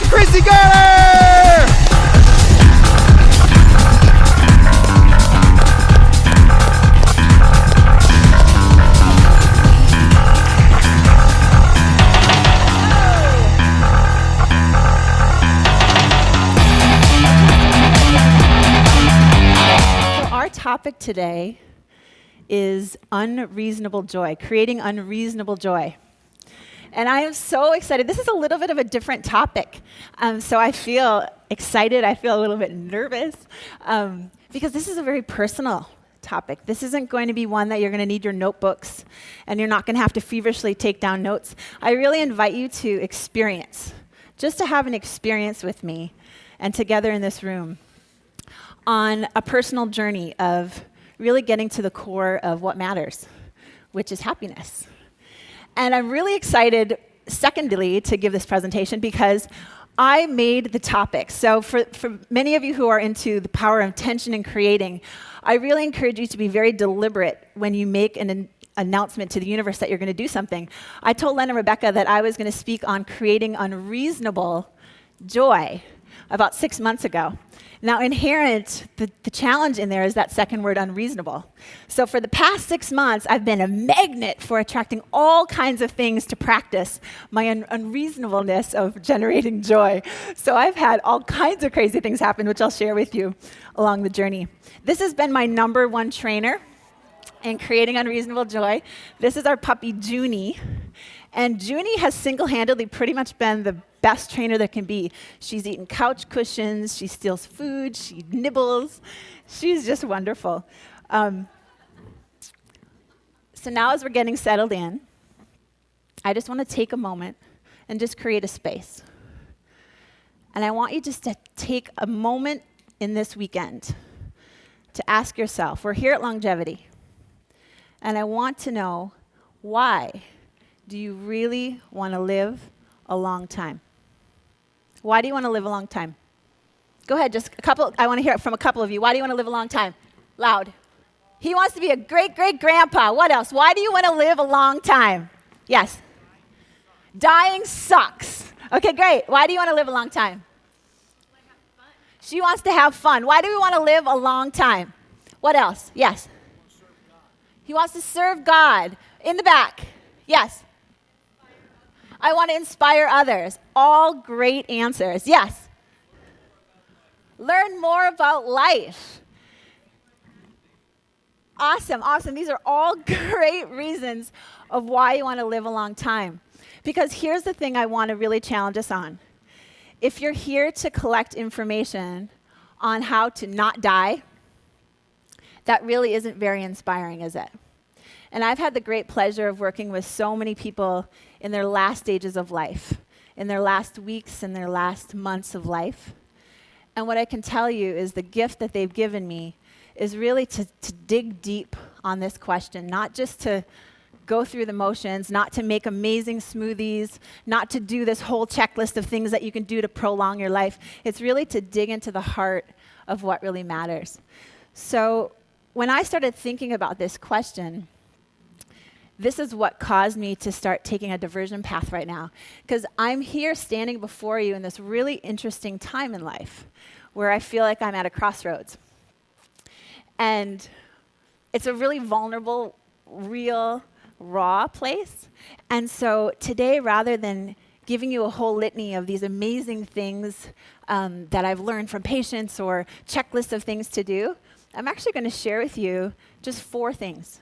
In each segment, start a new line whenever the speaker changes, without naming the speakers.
Christy, Garner!
So our topic today is unreasonable joy, creating unreasonable joy. And I am so excited. This is a little bit of a different topic. So I feel excited. I feel a little bit nervous because this is a very personal topic. This isn't going to be one that you're going to need your notebooks and you're not going to have to feverishly take down notes. I really invite you to experience, just to have an experience with me and together in this room on a personal journey of really getting to the core of what matters, which is happiness. And I'm really excited, secondly, to give this presentation because I made the topic. So for many of you who are into the power of intention and creating, I really encourage you to be very deliberate when you make an announcement to the universe that you're going to do something. I told Len and Rebecca that I was going to speak on creating unreasonable joy about 6 months ago. Now, inherent, the challenge in there is that second word, unreasonable. So for the past 6 months, I've been a magnet for attracting all kinds of things to practice my unreasonableness of generating joy. So I've had all kinds of crazy things happen, which I'll share with you along the journey. This has been my number one trainer in creating unreasonable joy. This is our puppy, Junie. And Junie has single-handedly pretty much been the best trainer there can be. She's eaten couch cushions, she steals food, she nibbles. She's just wonderful. So now as we're getting settled in, I just want to take a moment and just create a space. And I want you just to take a moment in this weekend to ask yourself, we're here at Longevity, and I want to know, why do you really want to live a long time? Why do you want to live a long time? Go ahead, just a couple. I want to hear it from a couple of you. Why do you want to live a long time? Loud. He wants to be a great-great-grandpa. What else? Why do you want to live a long time? Yes. Dying sucks. Okay, great. Why do you want to live a long time? She wants to have fun. Why do we want to live a long time? What else? Yes. He wants to serve God. In the back. Yes. I want to inspire others. All great answers. Yes. Learn more about life. Awesome, awesome. These are all great reasons of why you want to live a long time. Because here's the thing I want to really challenge us on. If you're here to collect information on how to not die, that really isn't very inspiring, is it? And I've had the great pleasure of working with so many people in their last stages of life, in their last weeks, in their last months of life. And what I can tell you is the gift that they've given me is really to dig deep on this question, not just to go through the motions, not to make amazing smoothies, not to do this whole checklist of things that you can do to prolong your life. It's really to dig into the heart of what really matters. So when I started thinking about this question, this is what caused me to start taking a diversion path right now. Because I'm here standing before you in this really interesting time in life where I feel like I'm at a crossroads. And it's a really vulnerable, real, raw place. And so today, rather than giving you a whole litany of these amazing things that I've learned from patients or checklists of things to do, I'm actually going to share with you just 4 things.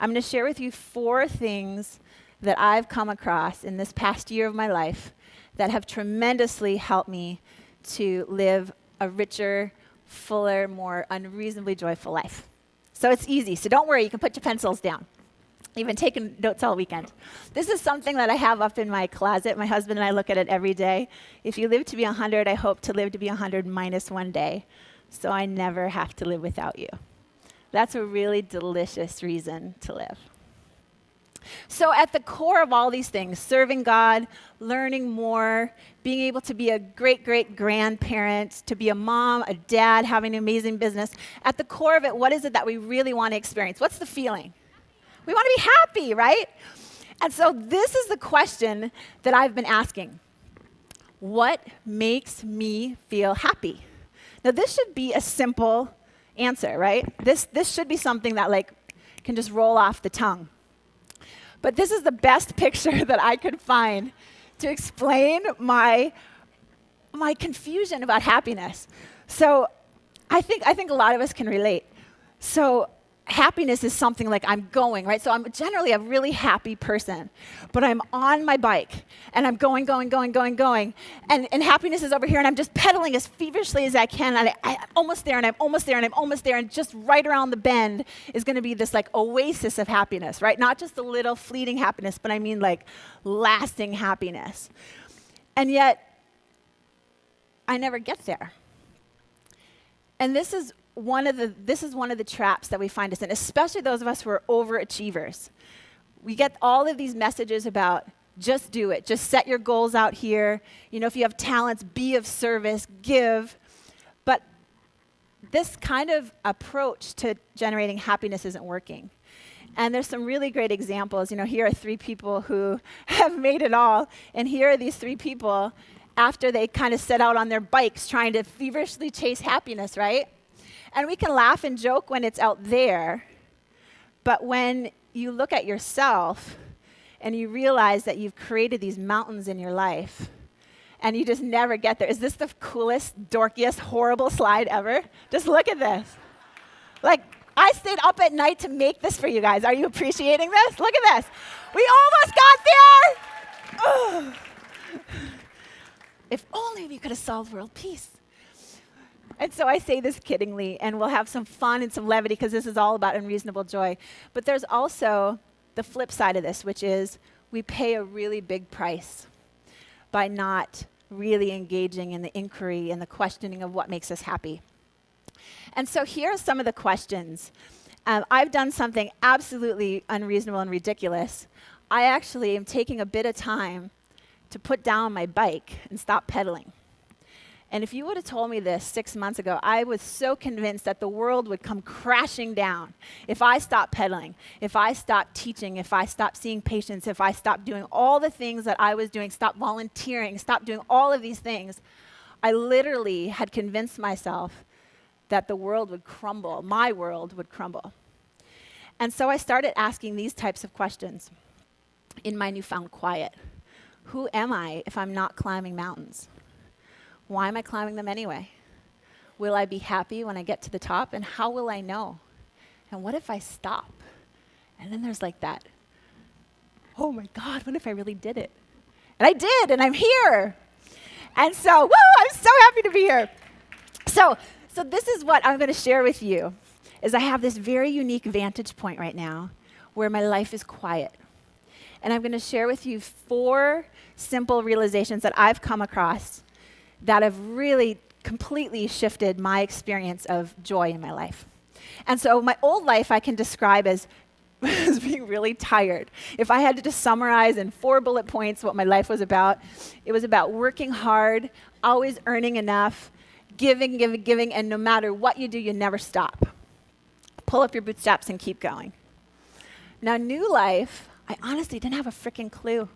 I'm going to share with you 4 things that I've come across in this past year of my life that have tremendously helped me to live a richer, fuller, more unreasonably joyful life. So it's easy. So don't worry. You can put your pencils down. You've been taking notes all weekend. This is something that I have up in my closet. My husband and I look at it every day. If you live to be 100, I hope to live to be 100 minus 1 day, so I never have to live without you. That's a really delicious reason to live. So at the core of all these things, serving God, learning more, being able to be a great-great-grandparent, to be a mom, a dad, having an amazing business, at the core of it, what is it that we really want to experience? What's the feeling? We want to be happy, right? And so this is the question that I've been asking. what makes me feel happy? Now, this should be a simple answer, right? This should be something that like can just roll off the tongue. But this is the best picture that I could find to explain my confusion about happiness. So I think a lot of us can relate. So happiness is something like I'm going, right? So I'm generally a really happy person, but I'm on my bike and I'm going. And happiness is over here and I'm just pedaling as feverishly as I can. And I'm almost there and I'm almost there and I'm almost there. And just right around the bend is going to be this like oasis of happiness, right? Not just a little fleeting happiness, but I mean like lasting happiness. And yet I never get there. And this is one of the traps that we find us in, especially those of us who are overachievers. We get all of these messages about just do it, just set your goals out here. You know, if you have talents, be of service, give. But this kind of approach to generating happiness isn't working. And there's some really great examples. You know, here are 3 people who have made it all, and here are these 3 people after they kind of set out on their bikes trying to feverishly chase happiness, right? And we can laugh and joke when it's out there, but when you look at yourself and you realize that you've created these mountains in your life and you just never get there. Is this the coolest, dorkiest, horrible slide ever? Just look at this. Like, I stayed up at night to make this for you guys. Are you appreciating this? Look at this. We almost got there. Ugh. If only we could have solved world peace. And so I say this kiddingly, and we'll have some fun and some levity because this is all about unreasonable joy. But there's also the flip side of this, which is we pay a really big price by not really engaging in the inquiry and the questioning of what makes us happy. And so here are some of the questions. I've done something absolutely unreasonable and ridiculous. I actually am taking a bit of time to put down my bike and stop pedaling. And if you would have told me this 6 months ago, I was so convinced that the world would come crashing down if I stopped pedaling, if I stopped teaching, if I stopped seeing patients, if I stopped doing all the things that I was doing, stopped volunteering, stopped doing all of these things. I literally had convinced myself that the world would crumble, my world would crumble. And so I started asking these types of questions in my newfound quiet. Who am I if I'm not climbing mountains? Why am I climbing them anyway? Will I be happy when I get to the top? And how will I know? And what if I stop? And then there's like that, oh my God, what if I really did it? And I did, and I'm here. And so, woo, I'm so happy to be here. So this is what I'm going to share with you, is I have this very unique vantage point right now where my life is quiet. And I'm going to share with you 4 simple realizations that I've come across that have really completely shifted my experience of joy in my life. And so my old life I can describe as being really tired. If I had to just summarize in 4 bullet points what my life was about, it was about working hard, always earning enough, giving, and no matter what you do, you never stop. Pull up your bootstraps and keep going. Now, new life, I honestly didn't have a freaking clue.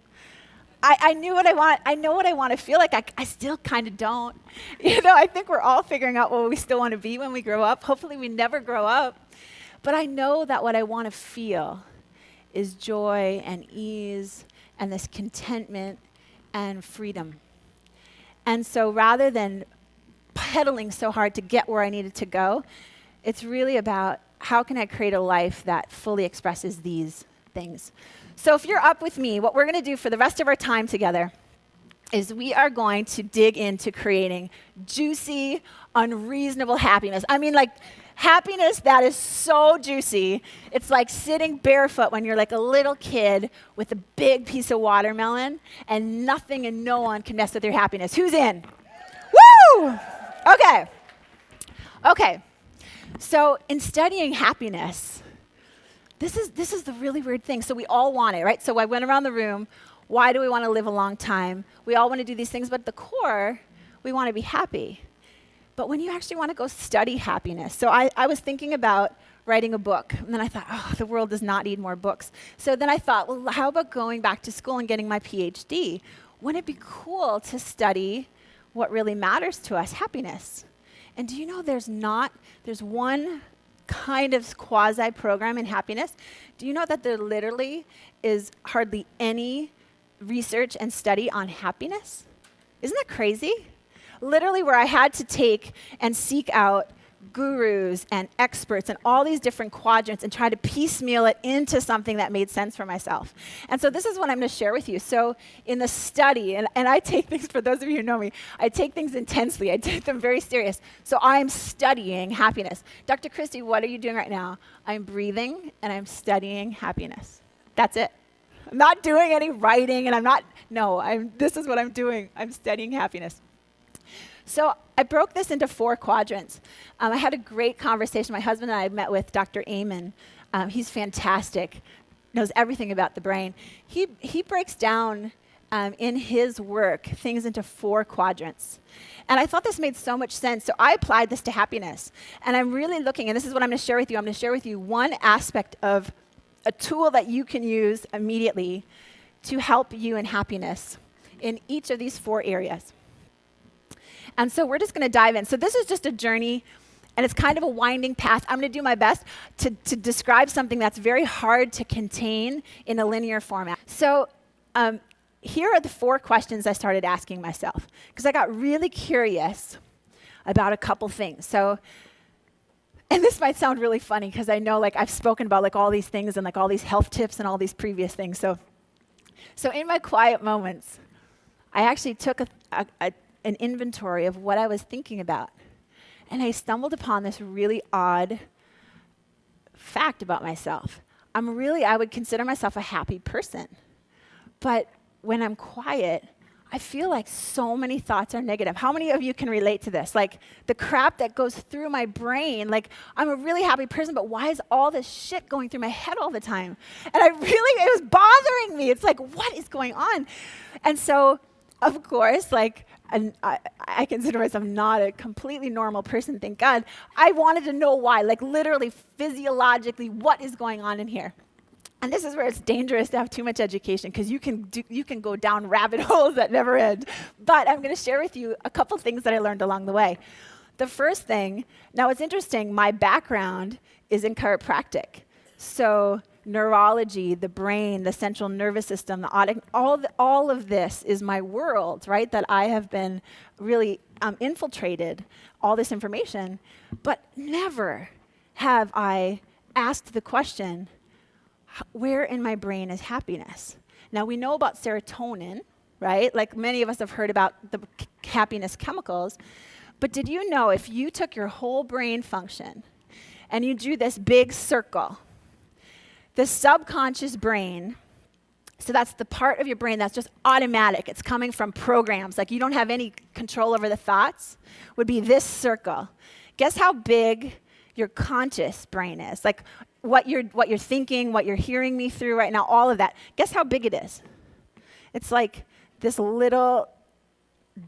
I knew what I want. I know what I want to feel like. I still kind of don't. You know, I think we're all figuring out what we still want to be when we grow up. Hopefully we never grow up. But I know that what I want to feel is joy and ease and this contentment and freedom. And so rather than pedaling so hard to get where I needed to go, it's really about how can I create a life that fully expresses these things. So if you're up with me, what we're going to do for the rest of our time together is we are going to dig into creating juicy, unreasonable happiness. I mean, like happiness that is so juicy. It's like sitting barefoot when you're like a little kid with a big piece of watermelon and nothing and no one can mess with your happiness. Who's in? Woo! Okay. So in studying happiness, this is the really weird thing. So we all want it, right? So I went around the room. Why do we want to live a long time? We all want to do these things, but at the core, we want to be happy. But when you actually want to go study happiness, so I was thinking about writing a book, and then I thought, oh, the world does not need more books. So then I thought, well, how about going back to school and getting my PhD? wouldn't it be cool to study what really matters to us, happiness? And do you know there's one kind of quasi-program in happiness? Do you know that there literally is hardly any research and study on happiness? Isn't that crazy? Literally where I had to take and seek out gurus and experts and all these different quadrants and try to piecemeal it into something that made sense for myself. And so this is what I'm going to share with you. So in the study, and I take things, for those of you who know me, I take things intensely. I take them very serious. So I'm studying happiness. Dr. Christy, what are you doing right now? I'm breathing and I'm studying happiness. That's it. I'm not doing any writing and this is what I'm doing. I'm studying happiness. So I broke this into 4 quadrants. I had a great conversation. My husband and I met with Dr. Amen. He's fantastic, knows everything about the brain. He breaks down in his work things into 4 quadrants. And I thought this made so much sense. So I applied this to happiness. And I'm really looking, and this is what I'm going to share with you. I'm going to share with you one aspect of a tool that you can use immediately to help you in happiness in each of these 4 areas. And so we're just going to dive in. So this is just a journey, and it's kind of a winding path. I'm going to do my best to describe something that's very hard to contain in a linear format. So here are the 4 questions I started asking myself, because I got really curious about a couple things. So, and this might sound really funny, because I know I've spoken about all these things and all these health tips and all these previous things. So in my quiet moments, I actually took an inventory of what I was thinking about. And I stumbled upon this really odd fact about myself. I would consider myself a happy person. But when I'm quiet, I feel like so many thoughts are negative. How many of you can relate to this? The crap that goes through my brain, I'm a really happy person, but why is all this shit going through my head all the time? And it was bothering me. It's what is going on? And so, of course, and I consider myself not a completely normal person, thank God. I wanted to know why, literally, physiologically, what is going on in here? And this is where it's dangerous to have too much education, because you can go down rabbit holes that never end. But I'm going to share with you a couple things that I learned along the way. The first thing, now it's interesting, my background is in chiropractic. So neurology, the brain, the central nervous system, all of this is my world, right? That I have been really infiltrated, all this information. But never have I asked the question, where in my brain is happiness? Now, we know about serotonin, right? Many of us have heard about the happiness chemicals. But did you know if you took your whole brain function and you drew this big circle, the subconscious brain, so that's the part of your brain that's just automatic, it's coming from programs, you don't have any control over the thoughts, would be this circle. Guess how big your conscious brain is? What you're thinking, what you're hearing me through right now, all of that. Guess how big it is? It's this little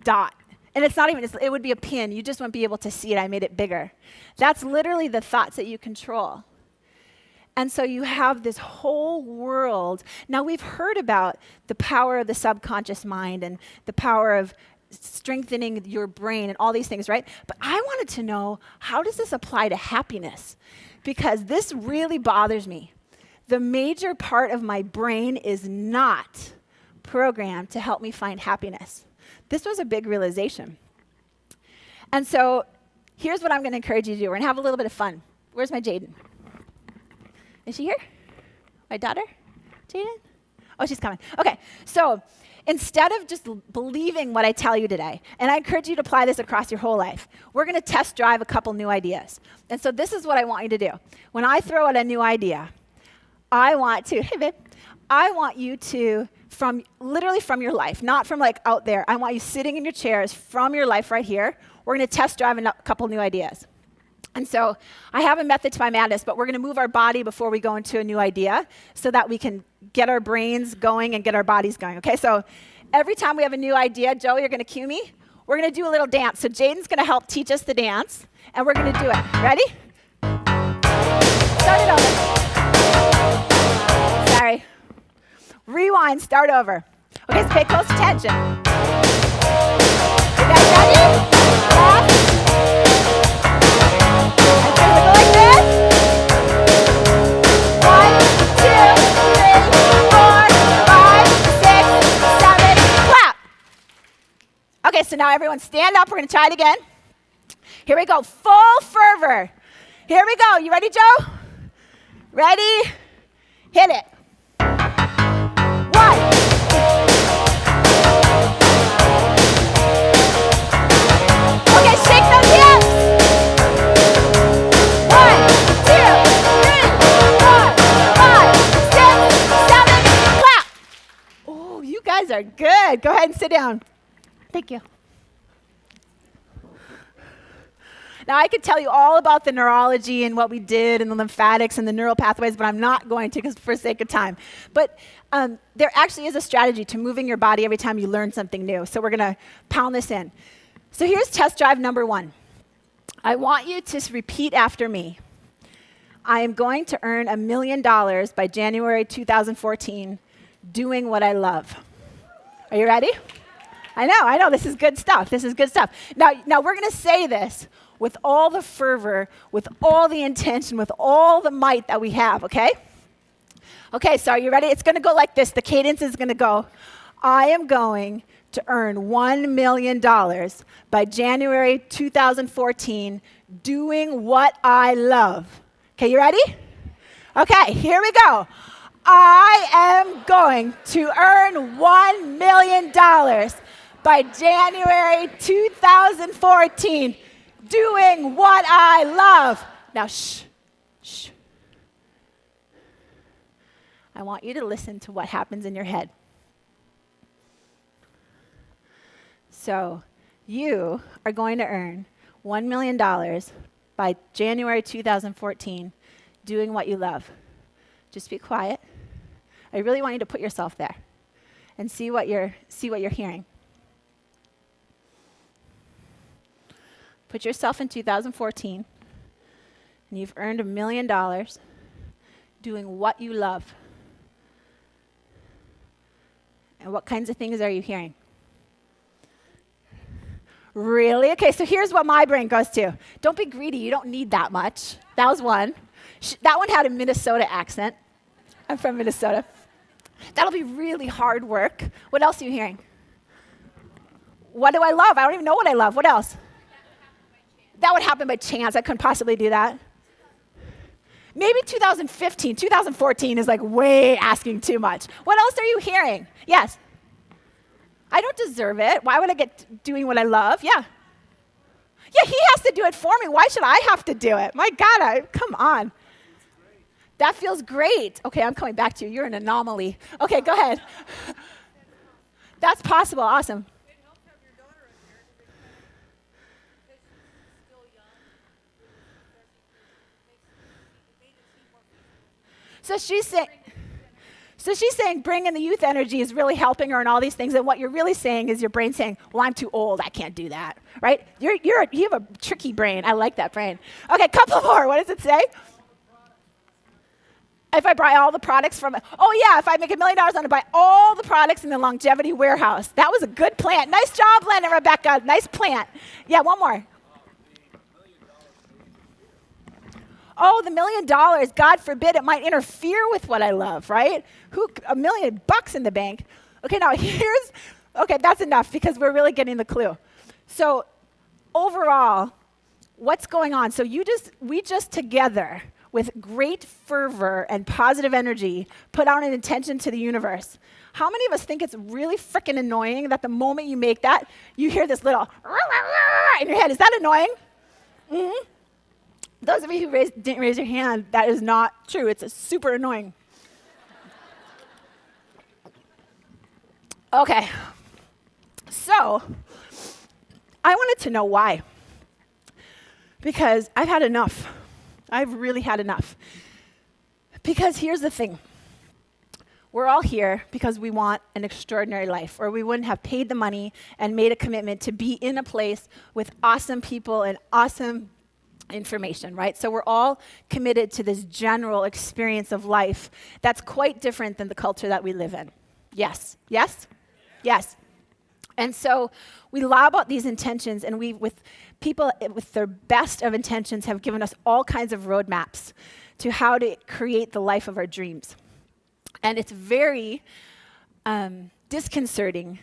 dot. And it's not even, it would be a pin. You just wouldn't be able to see it. I made it bigger. That's literally the thoughts that you control. And so you have this whole world. Now, we've heard about the power of the subconscious mind and the power of strengthening your brain and all these things, right? But I wanted to know, how does this apply to happiness? Because this really bothers me. The major part of my brain is not programmed to help me find happiness. This was a big realization. And so here's what I'm going to encourage you to do. We're going to have a little bit of fun. Where's my Jaden? Is she here? My daughter? Jaden? Oh, she's coming. Okay, so instead of just believing what I tell you today, and I encourage you to apply this across your whole life, we're going to test drive a couple new ideas. And so this is what I want you to do. When I throw out a new idea, I want you to, literally from your life, not from out there, I want you sitting in your chairs from your life right here. We're going to test drive a couple new ideas. And so I have a method to my madness, but we're going to move our body before we go into a new idea so that we can get our brains going and get our bodies going. Okay, so every time we have a new idea, Joe, you're going to cue me. We're going to do a little dance. So Jaden's going to help teach us the dance, and we're going to do it. Ready? Start it over. Sorry. Rewind, start over. Okay, so pay close attention. You guys ready? Left. And then we go like this. 1, 2, 3, 4, 5, 6, 7, clap. Okay, so now everyone stand up. We're going to try it again. Here we go. Full fervor. Here we go. You ready, Joe? Ready? Hit it. 1. Okay, shake those hips. 1, 2, 3, 4, 5, 6, 7, clap. Oh, you guys are good. Go ahead and sit down. Thank you. Now, I could tell you all about the neurology and what we did and the lymphatics and the neural pathways, but I'm not going to because for sake of time. But there actually is a strategy to moving your body every time you learn something new. So we're going to pound this in. So here's test drive number 1. I want you to repeat after me. I am going to earn $1 million by January 2014 doing what I love. Are you ready? I know. This is good stuff. Now we're going to say this with all the fervor, with all the intention, with all the might that we have, okay? Okay, so are you ready? It's going to go like this. The cadence is going to go, I am going to earn $1 million by January 2014 doing what I love. Okay, you ready? Okay, here we go. I am going to earn $1 million by January 2014 doing what I love. Now, shh. I want you to listen to what happens in your head. So, you are going to earn $1 million by January 2014 doing what you love. Just be quiet. I really want you to put yourself there and see what you're hearing. Put yourself in 2014, and you've earned $1 million doing what you love. And what kinds of things are you hearing? Really? Okay, so here's what my brain goes to. Don't be greedy. You don't need that much. That was one. That one had a Minnesota accent. I'm from Minnesota. That'll be really hard work. What else are you hearing? What do I love? I don't even know what I love. What else? That would happen by chance. I couldn't possibly do that. Maybe 2015. 2014 is like way asking too much. What else are you hearing? Yes. I don't deserve it. Why would I get doing what I love? Yeah. Yeah, he has to do it for me. Why should I have to do it? My God, come on. That feels great. Okay, I'm coming back to you. You're an anomaly. Okay, go ahead. That's possible. Awesome.
It helps have your daughter in here because she's still young. It made it seem more physical.
So she's saying bringing the youth energy is really helping her and all these things. And what you're really saying is your brain saying, well, I'm too old. I can't do that, right? You have a tricky brain. I like that brain. Okay, couple more. What does it say? If I buy all the products from, if I make $1 million, I'm going to buy all the products in the longevity warehouse. That was a good plant. Nice job, Len and Rebecca. Nice plant. Yeah, one more. Oh, the $1 million, God forbid, it might interfere with what I love, right? $1 million in the bank. Okay, now that's enough because we're really getting the clue. So overall, what's going on? So we just together, with great fervor and positive energy, put out an intention to the universe. How many of us think it's really freaking annoying that the moment you make that, you hear this little in your head? Is that annoying? Mm-hmm. Those of you who didn't raise your hand, that is not true. It's super annoying. Okay. So, I wanted to know why. Because I've had enough. I've really had enough. Because here's the thing. We're all here because we want an extraordinary life, or we wouldn't have paid the money and made a commitment to be in a place with awesome people and awesome information, right? So we're all committed to this general experience of life that's quite different than the culture that we live in. Yes? Yes? Yes. And so we lob out these intentions, and we, with people with their best of intentions, have given us all kinds of roadmaps to how to create the life of our dreams. And it's very disconcerting,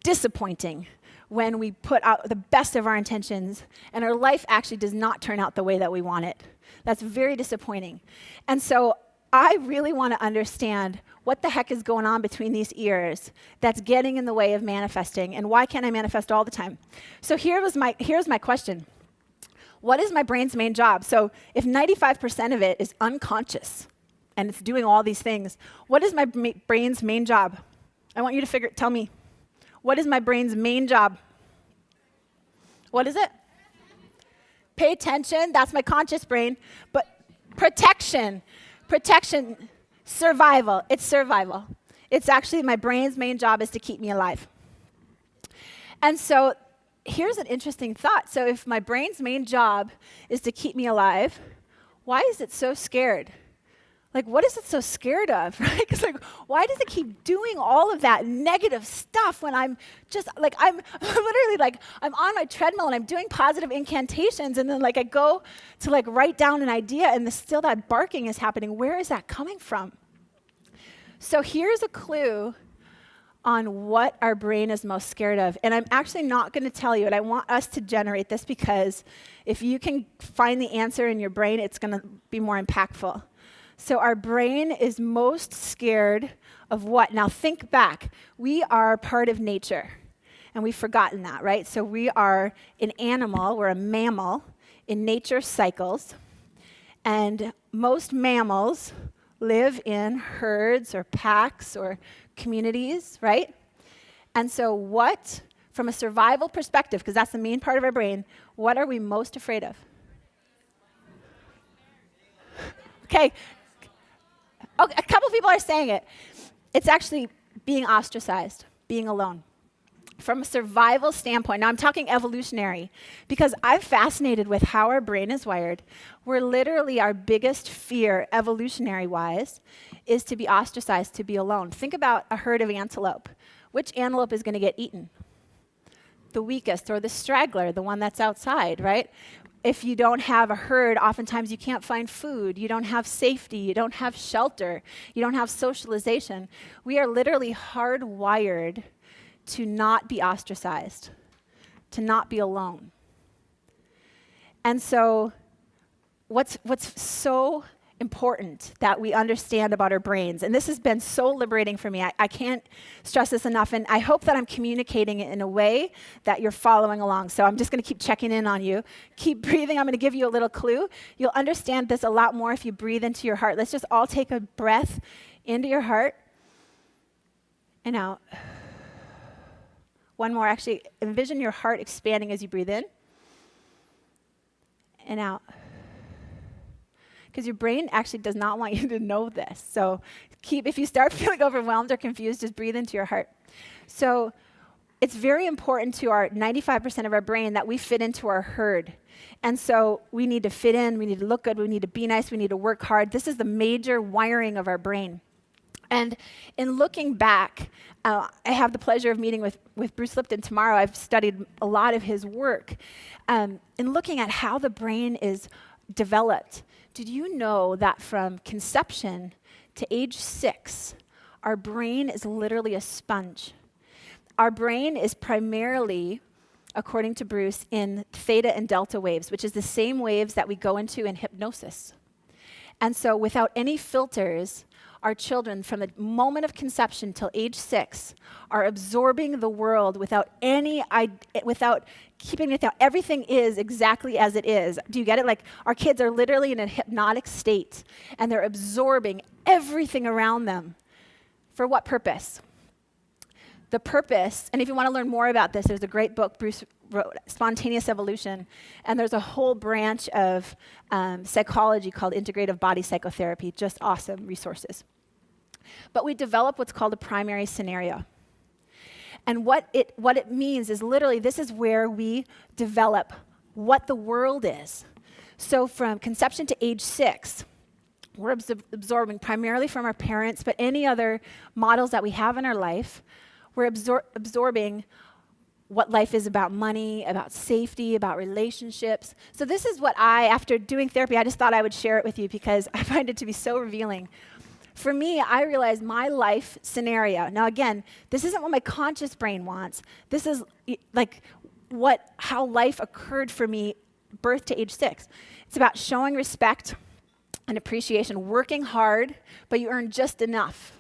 disappointing when we put out the best of our intentions and our life actually does not turn out the way that we want it. That's very disappointing. And so I really want to understand what the heck is going on between these ears that's getting in the way of manifesting, and why can't I manifest all the time? So here's my question. What is my brain's main job? So if 95% of it is unconscious and it's doing all these things, what is my brain's main job? I want you to tell me. What is my brain's main job? What is it? Pay attention. That's my conscious brain. But protection, survival. It's survival. It's actually my brain's main job is to keep me alive. And so here's an interesting thought. So if my brain's main job is to keep me alive, why is it so scared? Like, what is it so scared of, right? Because, like, why does it keep doing all of that negative stuff when I'm just, like, I'm literally, like, I'm on my treadmill and I'm doing positive incantations, and then, like, I go to, like, write down an idea, and still that barking is happening. Where is that coming from? So here's a clue on what our brain is most scared of. And I'm actually not going to tell you, and I want us to generate this, because if you can find the answer in your brain, it's going to be more impactful. So our brain is most scared of what? Now think back. We are part of nature, and we've forgotten that, right? So we are an animal, we're a mammal in nature cycles, and most mammals live in herds or packs or communities, right? And so what, from a survival perspective, because that's the main part of our brain, what are we most afraid of? Okay. Okay, a couple people are saying it. It's actually being ostracized, being alone. From a survival standpoint, now I'm talking evolutionary, because I'm fascinated with how our brain is wired. We're literally, our biggest fear, evolutionary-wise, is to be ostracized, to be alone. Think about a herd of antelope. Which antelope is going to get eaten? The weakest, or the straggler, the one that's outside, right? If you don't have a herd, oftentimes you can't find food, you don't have safety, you don't have shelter, you don't have socialization. We are literally hardwired to not be ostracized, to not be alone. And so what's so important that we understand about our brains, and this has been so liberating for me. I can't stress this enough, and I hope that I'm communicating it in a way that you're following along. So I'm just going to keep checking in on you. Keep breathing. I'm going to give you a little clue. You'll understand this a lot more if you breathe into your heart. Let's just all take a breath into your heart and out. One more. Actually, envision your heart expanding as you breathe in and out. Because your brain actually does not want you to know this. So if you start feeling overwhelmed or confused, just breathe into your heart. So it's very important to our 95% of our brain that we fit into our herd. And so we need to fit in, we need to look good, we need to be nice, we need to work hard. This is the major wiring of our brain. And in looking back, I have the pleasure of meeting with Bruce Lipton tomorrow. I've studied a lot of his work. In looking at how the brain is developed, did you know that from conception to age 6, our brain is literally a sponge? Our brain is primarily, according to Bruce, in theta and delta waves, which is the same waves that we go into in hypnosis. And so without any filters, our children, from the moment of conception till age 6, are absorbing the world without keeping it down. Everything is exactly as it is. Do you get it? Like, our kids are literally in a hypnotic state, and they're absorbing everything around them. For what purpose? The purpose, and if you want to learn more about this, there's a great book Bruce wrote, Spontaneous Evolution, and there's a whole branch of psychology called integrative body psychotherapy, just awesome resources. But we develop what's called a primary scenario. And what it means is literally this is where we develop what the world is. So from conception to age 6, we're absorbing primarily from our parents, but any other models that we have in our life, We're absorbing what life is about: money, about safety, about relationships. So this is what after doing therapy, I just thought I would share it with you because I find it to be so revealing. For me, I realized my life scenario. Now again, this isn't what my conscious brain wants. This is like how life occurred for me, birth to age 6. It's about showing respect and appreciation, working hard, but you earn just enough.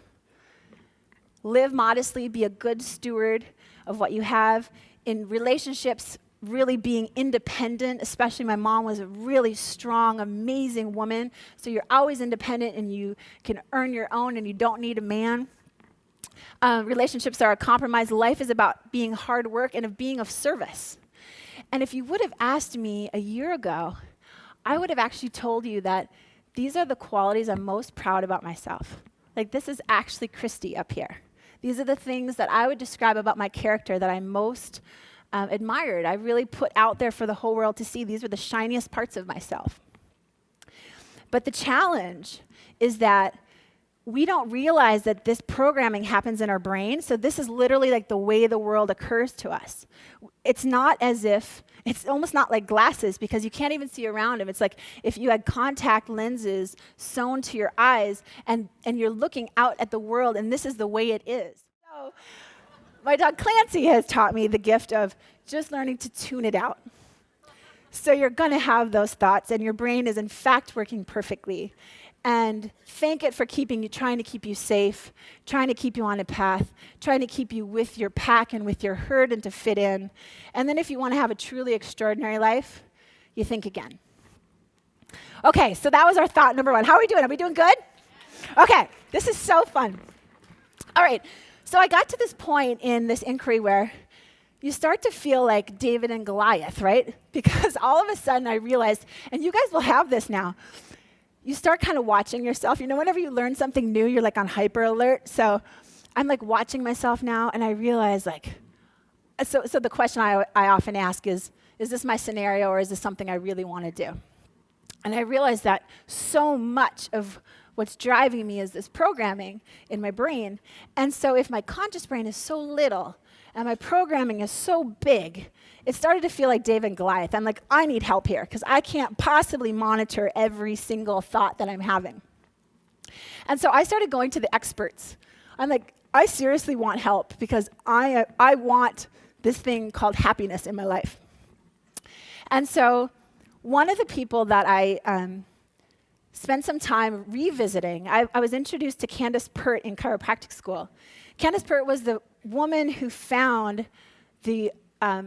Live modestly, be a good steward of what you have. In relationships, really being independent, especially my mom was a really strong, amazing woman. So you're always independent and you can earn your own and you don't need a man. Relationships are a compromise. Life is about being hard work and of being of service. And if you would have asked me a year ago, I would have actually told you that these are the qualities I'm most proud about myself. Like, this is actually Christy up here. These are the things that I would describe about my character that I most admired. I really put out there for the whole world to see. These were the shiniest parts of myself. But the challenge is that we don't realize that this programming happens in our brain. So this is literally like the way the world occurs to us. It's not as if, it's almost not like glasses because you can't even see around them. It's like if you had contact lenses sewn to your eyes and you're looking out at the world and this is the way it is. So my dog Clancy has taught me the gift of just learning to tune it out. So you're going to have those thoughts and your brain is in fact working perfectly. And thank it for trying to keep you safe, trying to keep you on a path, trying to keep you with your pack and with your herd and to fit in. And then if you want to have a truly extraordinary life, you think again. Okay, so that was our thought number 1. How are we doing? Are we doing good? Okay, this is so fun. All right, so I got to this point in this inquiry where you start to feel like David and Goliath, right? Because all of a sudden I realized, and you guys will have this now, you start kind of watching yourself. You know, whenever you learn something new, you're like on hyper alert. So I'm like watching myself now, and I realize like, so the question I often ask is this my scenario or is this something I really want to do? And I realize that so much of what's driving me is this programming in my brain. And so if my conscious brain is so little and my programming is so big, it started to feel like David and Goliath. I'm like, I need help here because I can't possibly monitor every single thought that I'm having. And so I started going to the experts. I'm like, I seriously want help because I want this thing called happiness in my life. And so one of the people that I spent some time revisiting, I was introduced to Candace Pert in chiropractic school. Candace Pert was the woman who found the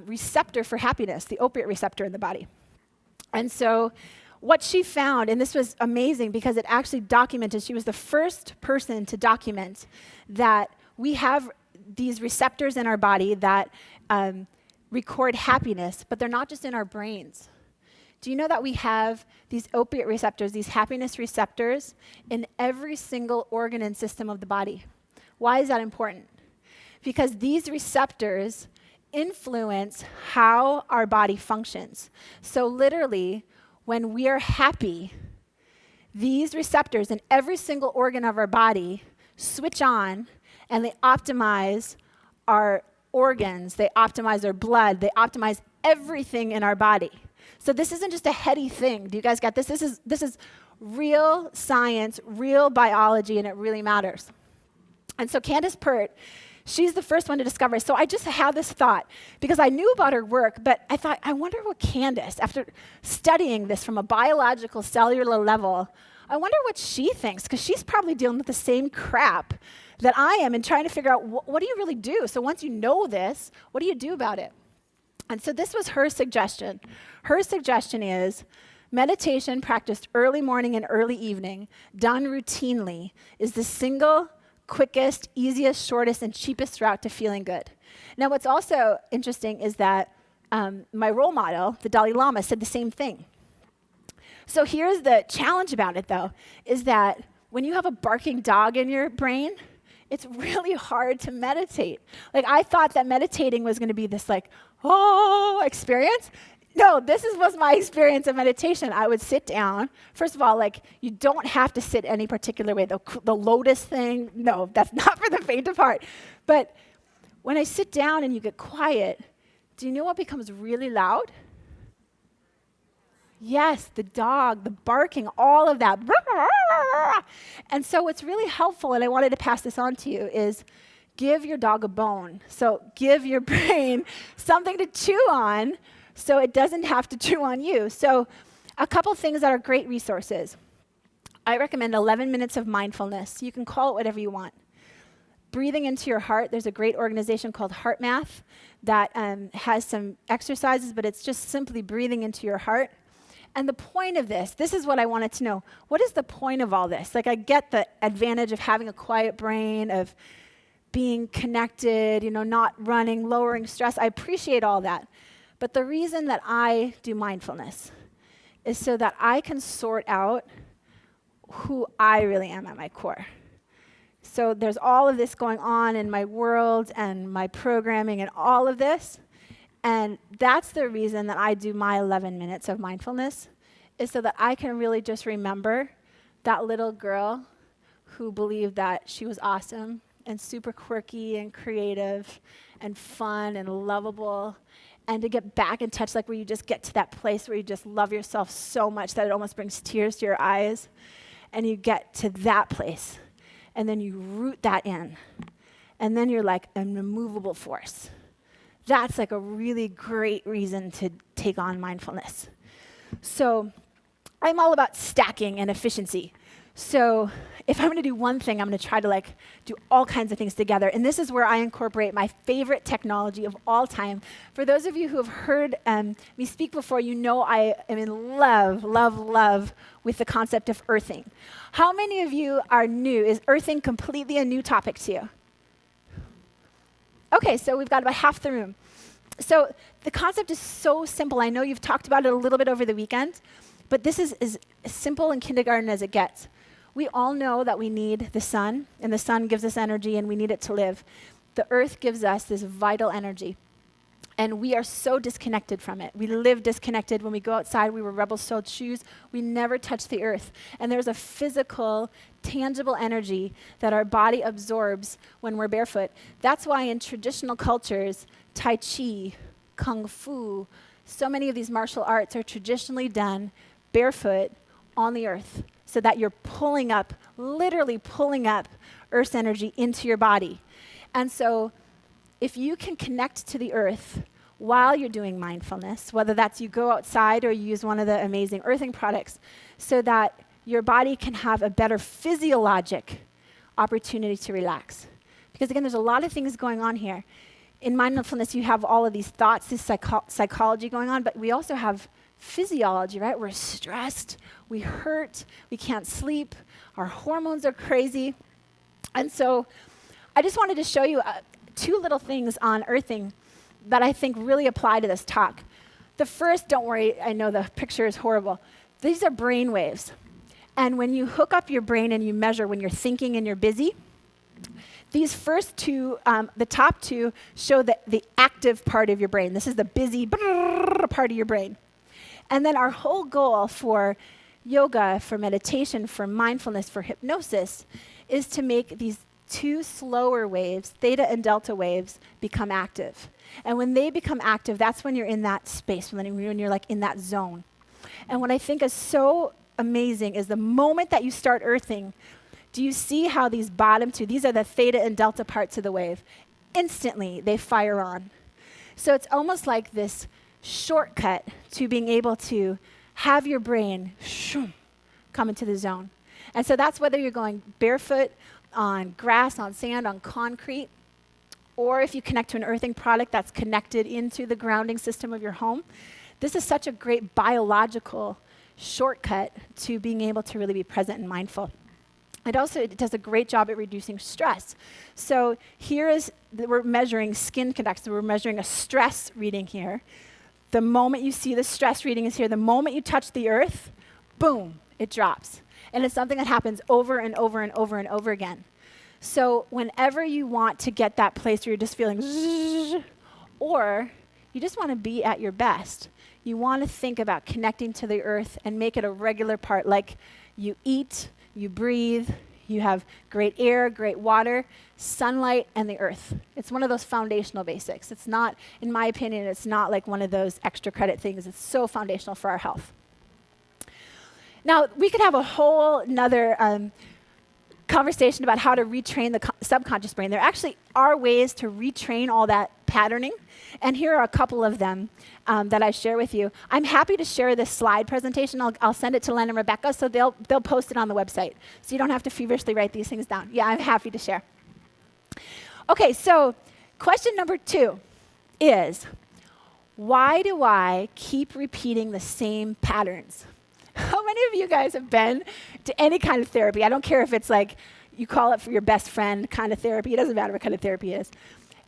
receptor for happiness, the opiate receptor in the body. And so what she found, and this was amazing because it actually documented, she was the first person to document that we have these receptors in our body that record happiness, but they're not just in our brains. Do you know that we have these opiate receptors, these happiness receptors, in every single organ and system of the body? Why is that important? Because these receptors influence how our body functions. So literally, when we are happy, these receptors in every single organ of our body switch on and they optimize our organs, they optimize our blood, they optimize everything in our body. So this isn't just a heady thing. Do you guys get this? This is real science, real biology, and it really matters. And so Candace Pert, she's the first one to discover. So I just had this thought because I knew about her work, but I thought, I wonder what Candace, after studying this from a biological cellular level, I wonder what she thinks because she's probably dealing with the same crap that I am and trying to figure out what do you really do? So once you know this, what do you do about it? And so this was her suggestion. Her suggestion is meditation practiced early morning and early evening, done routinely, is the single quickest, easiest, shortest, and cheapest route to feeling good. Now, what's also interesting is that my role model, the Dalai Lama, said the same thing. So here's the challenge about it, though, is that when you have a barking dog in your brain, it's really hard to meditate. Like, I thought that meditating was going to be this, like, oh, experience. No, was my experience of meditation. I would sit down. First of all, like, you don't have to sit any particular way. The lotus thing, no, that's not for the faint of heart. But When I sit down and you get quiet, do you know what becomes really loud? Yes, the dog, the barking, all of that. And so what's really helpful, and I wanted to pass this on to you, is give your dog a bone. So give your brain something to chew on so it doesn't have to chew on you. So a couple things that are great resources. I recommend 11 minutes of mindfulness. You can call it whatever you want. Breathing into your heart. There's a great organization called Heart Math that has some exercises, but it's just simply breathing into your heart. And the point of this is what I wanted to know. What is the point of all this? Like, I get the advantage of having a quiet brain, of being connected, not running, lowering stress. I appreciate all that. But the reason that I do mindfulness is so that I can sort out who I really am at my core. So there's all of this going on in my world and my programming and all of this. And that's the reason that I do my 11 minutes of mindfulness, is so that I can really just remember that little girl who believed that she was awesome and super quirky and creative and fun and lovable, and to get back in touch, like where you just get to that place where you just love yourself so much that it almost brings tears to your eyes, and you get to that place, and then you root that in, and then you're like an immovable force. That's like a really great reason to take on mindfulness. So I'm all about stacking and efficiency. So if I'm going to do one thing, I'm going to try to do all kinds of things together. And this is where I incorporate my favorite technology of all time. For those of you who have heard me speak before, you know I am in love with the concept of earthing. How many of you are new? Is earthing completely a new topic to you? Okay, so we've got about half the room. So the concept is so simple. I know you've talked about it a little bit over the weekend, but this is as simple in kindergarten as it gets. We all know that we need the sun, and the sun gives us energy, and we need it to live. The earth gives us this vital energy, and we are so disconnected from it. We live disconnected. When we go outside, we wear rubber-soled shoes. We never touch the earth. And there's a physical, tangible energy that our body absorbs when we're barefoot. That's why in traditional cultures, Tai Chi, Kung Fu, so many of these martial arts are traditionally done barefoot on the earth, so that you're literally pulling up Earth's energy into your body. And so if you can connect to the earth while you're doing mindfulness, whether that's you go outside or you use one of the amazing earthing products, so that your body can have a better physiologic opportunity to relax. Because again, there's a lot of things going on here. In mindfulness, you have all of these thoughts, this psychology going on, but we also have physiology, right? We're stressed, we hurt, we can't sleep, our hormones are crazy. And so I just wanted to show you two little things on earthing that I think really apply to this talk. The first, don't worry, I know the picture is horrible. These are brain waves. And when you hook up your brain and you measure when you're thinking and you're busy, these first two, the top two, show the active part of your brain. This is the busy part of your brain. And then our whole goal for yoga, for meditation, for mindfulness, for hypnosis, is to make these two slower waves, theta and delta waves, become active. And when they become active, that's when you're in that space, when you're like in that zone. And what I think is so amazing is the moment that you start earthing, do you see how these bottom two, these are the theta and delta parts of the wave, instantly they fire on. So it's almost like this shortcut to being able to have your brain come into the zone. And so that's whether you're going barefoot on grass, on sand, on concrete, or if you connect to an earthing product that's connected into the grounding system of your home. This is such a great biological shortcut to being able to really be present and mindful. It does a great job at reducing stress. So we're measuring skin conductance. We're measuring a stress reading here. The moment you see the stress reading is here. The moment you touch the earth, boom, it drops. And it's something that happens over and over and over and over again. So whenever you want to get that place where you're just feeling zzz, or you just want to be at your best, you want to think about connecting to the earth and make it a regular part, like you eat, you breathe, You have great air, great water, sunlight, and the earth. It's one of those foundational basics. It's not, in my opinion, it's not like one of those extra credit things. It's so foundational for our health. Now, we could have a whole nother conversation about how to retrain the subconscious brain. There actually are ways to retrain all that patterning, and here are a couple of them that I share with you. I'm happy to share this slide presentation. I'll send it to Len and Rebecca, so they'll post it on the website, so you don't have to feverishly write these things down. Yeah, I'm happy to share. Okay, so question number 2 is, why do I keep repeating the same patterns? How many of you guys have been to any kind of therapy? I don't care if it's like you call it for your best friend kind of therapy. It doesn't matter what kind of therapy it is.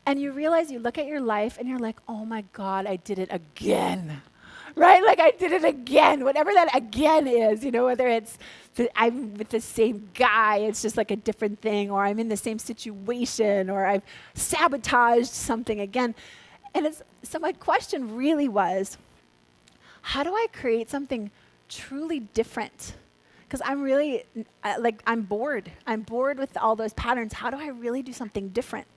And you realize, you look at your life and you're like, oh my God, I did it again. Right? Like I did it again. Whatever that again is, whether it's I'm with the same guy, it's just like a different thing, or I'm in the same situation, or I've sabotaged something again. And so my question really was, how do I create something truly different? Because I'm really, I'm bored. I'm bored with all those patterns. How do I really do something different?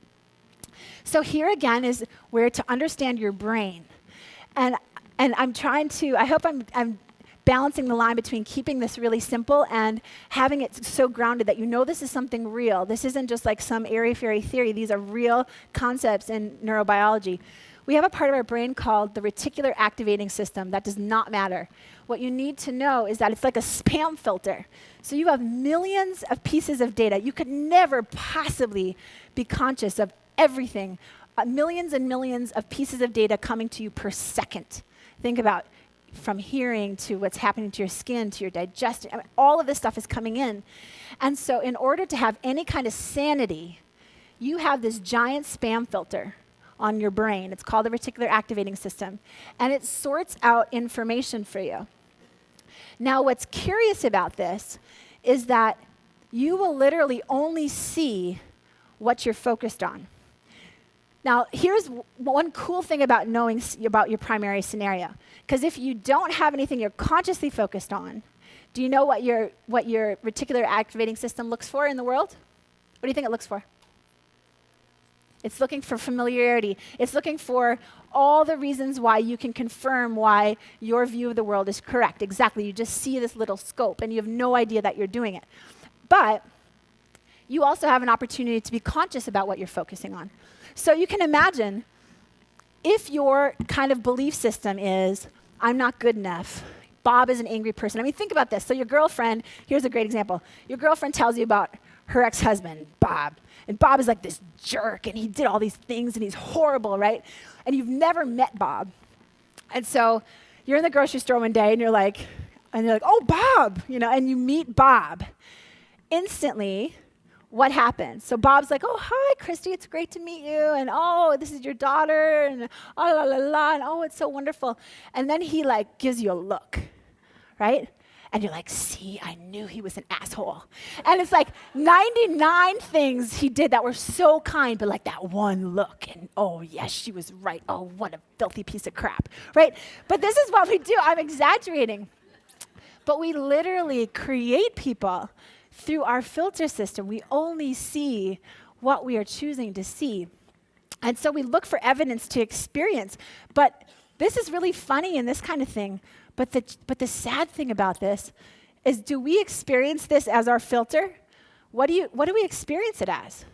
So here again is where to understand your brain. And I'm trying to, I hope I'm balancing the line between keeping this really simple and having it so grounded that this is something real. This isn't just like some airy-fairy theory. These are real concepts in neurobiology. We have a part of our brain called the reticular activating system. That does not matter. What you need to know is that it's like a spam filter. So you have millions of pieces of data. You could never possibly be conscious of everything. Millions and millions of pieces of data coming to you per second. Think about from hearing to what's happening to your skin, to your digestion. All of this stuff is coming in. And so in order to have any kind of sanity, you have this giant spam filter on your brain. It's called the reticular activating system. And it sorts out information for you. Now, what's curious about this is that you will literally only see what you're focused on. Now, here's one cool thing about knowing about your primary scenario. Because if you don't have anything you're consciously focused on, do you know what your reticular activating system looks for in the world? What do you think it looks for? It's looking for familiarity. It's looking for all the reasons why you can confirm why your view of the world is correct. Exactly. You just see this little scope, and you have no idea that you're doing it. But you also have an opportunity to be conscious about what you're focusing on. So you can imagine if your kind of belief system is, I'm not good enough. Bob is an angry person. I mean, think about this. So your girlfriend, here's a great example. Your girlfriend tells you about her ex-husband, Bob. And Bob is like this jerk, and he did all these things, and he's horrible, right? And you've never met Bob. And so you're in the grocery store one day, and you're like, oh, Bob, and you meet Bob. Instantly, what happens? So Bob's like, oh, hi, Christy, it's great to meet you, and oh, this is your daughter, and oh, la, la, la, and oh, it's so wonderful. And then he gives you a look, right? And you're like, see, I knew he was an asshole. And it's like 99 things he did that were so kind, but like that one look, and oh, yes, she was right. Oh, what a filthy piece of crap, right? But this is what we do. I'm exaggerating. But we literally create people through our filter system. We only see what we are choosing to see. And so we look for evidence to experience. But this is really funny in this kind of thing. But the sad thing about this is, do we experience this as our filter? What do we experience it as?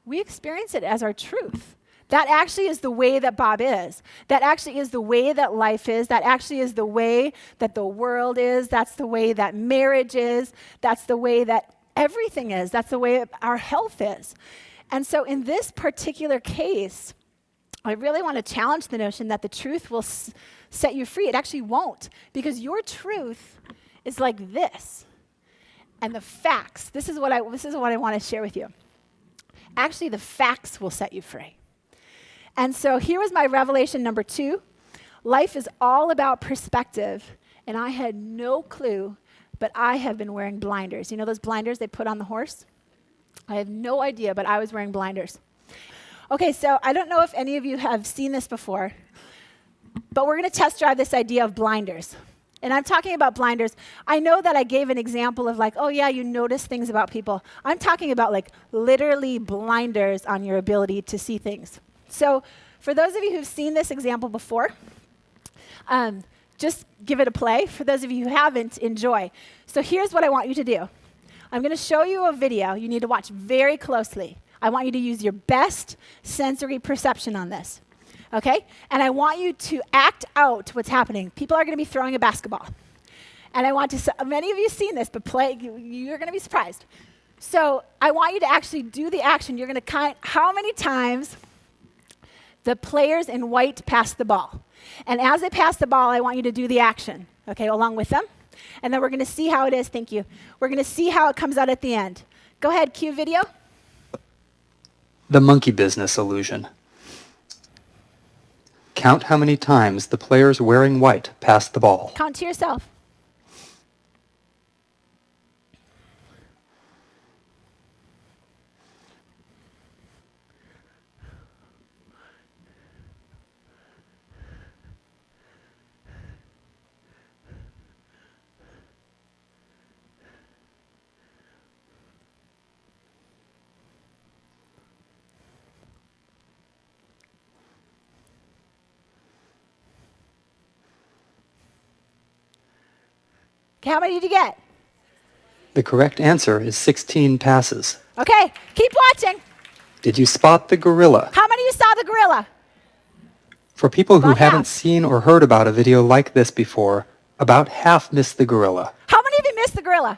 We experience it as our truth. That actually is the way that Bob is. That actually is the way that life is. That actually is the way that the world is. That's the way that marriage is. That's the way that everything is. That's the way our health is. And so in this particular case, I really want to challenge the notion that the truth will set you free. It actually won't, because your truth is like this. And the facts, this is what I want to share with you. Actually, the facts will set you free. And so here was my revelation number 2. Life is all about perspective, and I had no clue, but I have been wearing blinders. You know those blinders they put on the horse? I have no idea, but I was wearing blinders. Okay, so I don't know if any of you have seen this before, but we're going to test drive this idea of blinders. And I'm talking about blinders. I know that I gave an example of like, oh yeah, you notice things about people. I'm talking about like literally blinders on your ability to see things. So for those of you who've seen this example before, just give it a play. For those of you who haven't, enjoy. So here's what I want you to do. I'm going to show you a video. You need to watch very closely. I want you to use your best sensory perception on this. Okay? And I want you to act out what's happening. People are going to be throwing a basketball. And I want to, many of you have seen this, but you're going to be surprised. So I want you to actually do the action. You're going to count how many times the players in white pass the ball. And as they pass the ball, I want you to do the action, okay, along with them. And then we're going to see how it is. Thank you. We're going to see how it comes out at the end. Go ahead, cue video.
The monkey business illusion. Count how many times the players wearing white pass the ball.
Count to yourself. Okay, how many did you get?
The correct answer is 16 passes.
Okay, keep watching.
Did you spot the gorilla?
How many of you saw the gorilla?
For people who
About
haven't
half.
seen or heard about a video like this before, about half missed the gorilla.
How many of you missed the gorilla?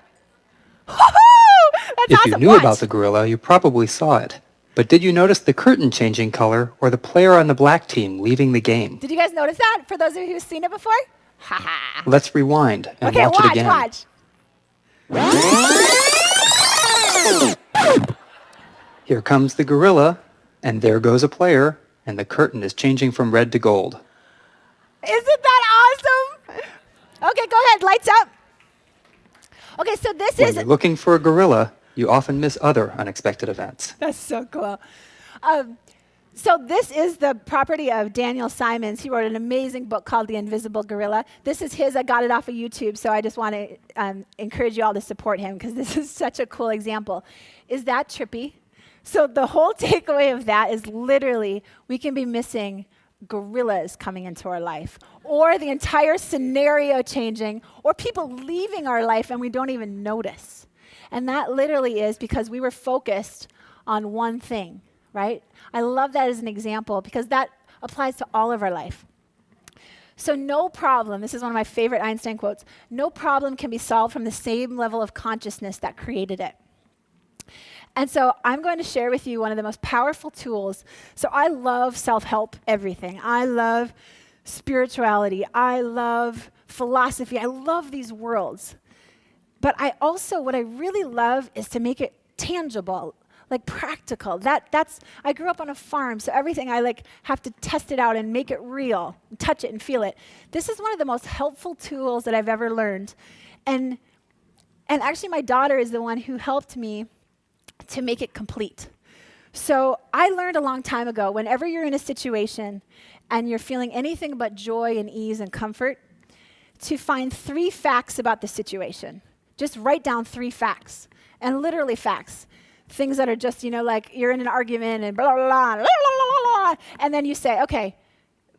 Woo-hoo! That's
If
awesome.
you knew
Watch.
about the gorilla, you probably saw it. But did you notice the curtain changing color or the player on the black team leaving the game?
Did you guys notice that? For those of you who've seen it before? Ha ha.
Let's rewind and
Okay,
watch it again.
watch.
Here comes the gorilla, and there goes a player, and the curtain is changing from red to gold.
Isn't that awesome? Okay, go ahead. Lights up. Okay, so this
When
is...
you're looking for a gorilla, you often miss other unexpected events.
That's so cool. So this is the property of Daniel Simons. He wrote an amazing book called The Invisible Gorilla. This is his. I got it off of YouTube, so I just want to encourage you all to support him because this is such a cool example. Is that trippy? So the whole takeaway of that is literally we can be missing gorillas coming into our life, or the entire scenario changing, or people leaving our life and we don't even notice. And that literally is because we were focused on one thing, right? I love that as an example because that applies to all of our life. So no problem, this is one of my favorite Einstein quotes, no problem can be solved from the same level of consciousness that created it. And so I'm going to share with you one of the most powerful tools. So I love self-help everything. I love spirituality. I love philosophy. I love these worlds. But I also, what I really love is to make it tangible, like practical. I grew up on a farm, so everything I have to test it out and make it real, and touch it and feel it. This is one of the most helpful tools that I've ever learned. And actually my daughter is the one who helped me to make it complete. So I learned a long time ago, whenever you're in a situation and you're feeling anything but joy and ease and comfort, to find 3 facts about the situation. Just write down 3 facts, and literally facts. Things that are just, like you're in an argument and blah, blah, blah, blah, blah, blah, and then you say, okay,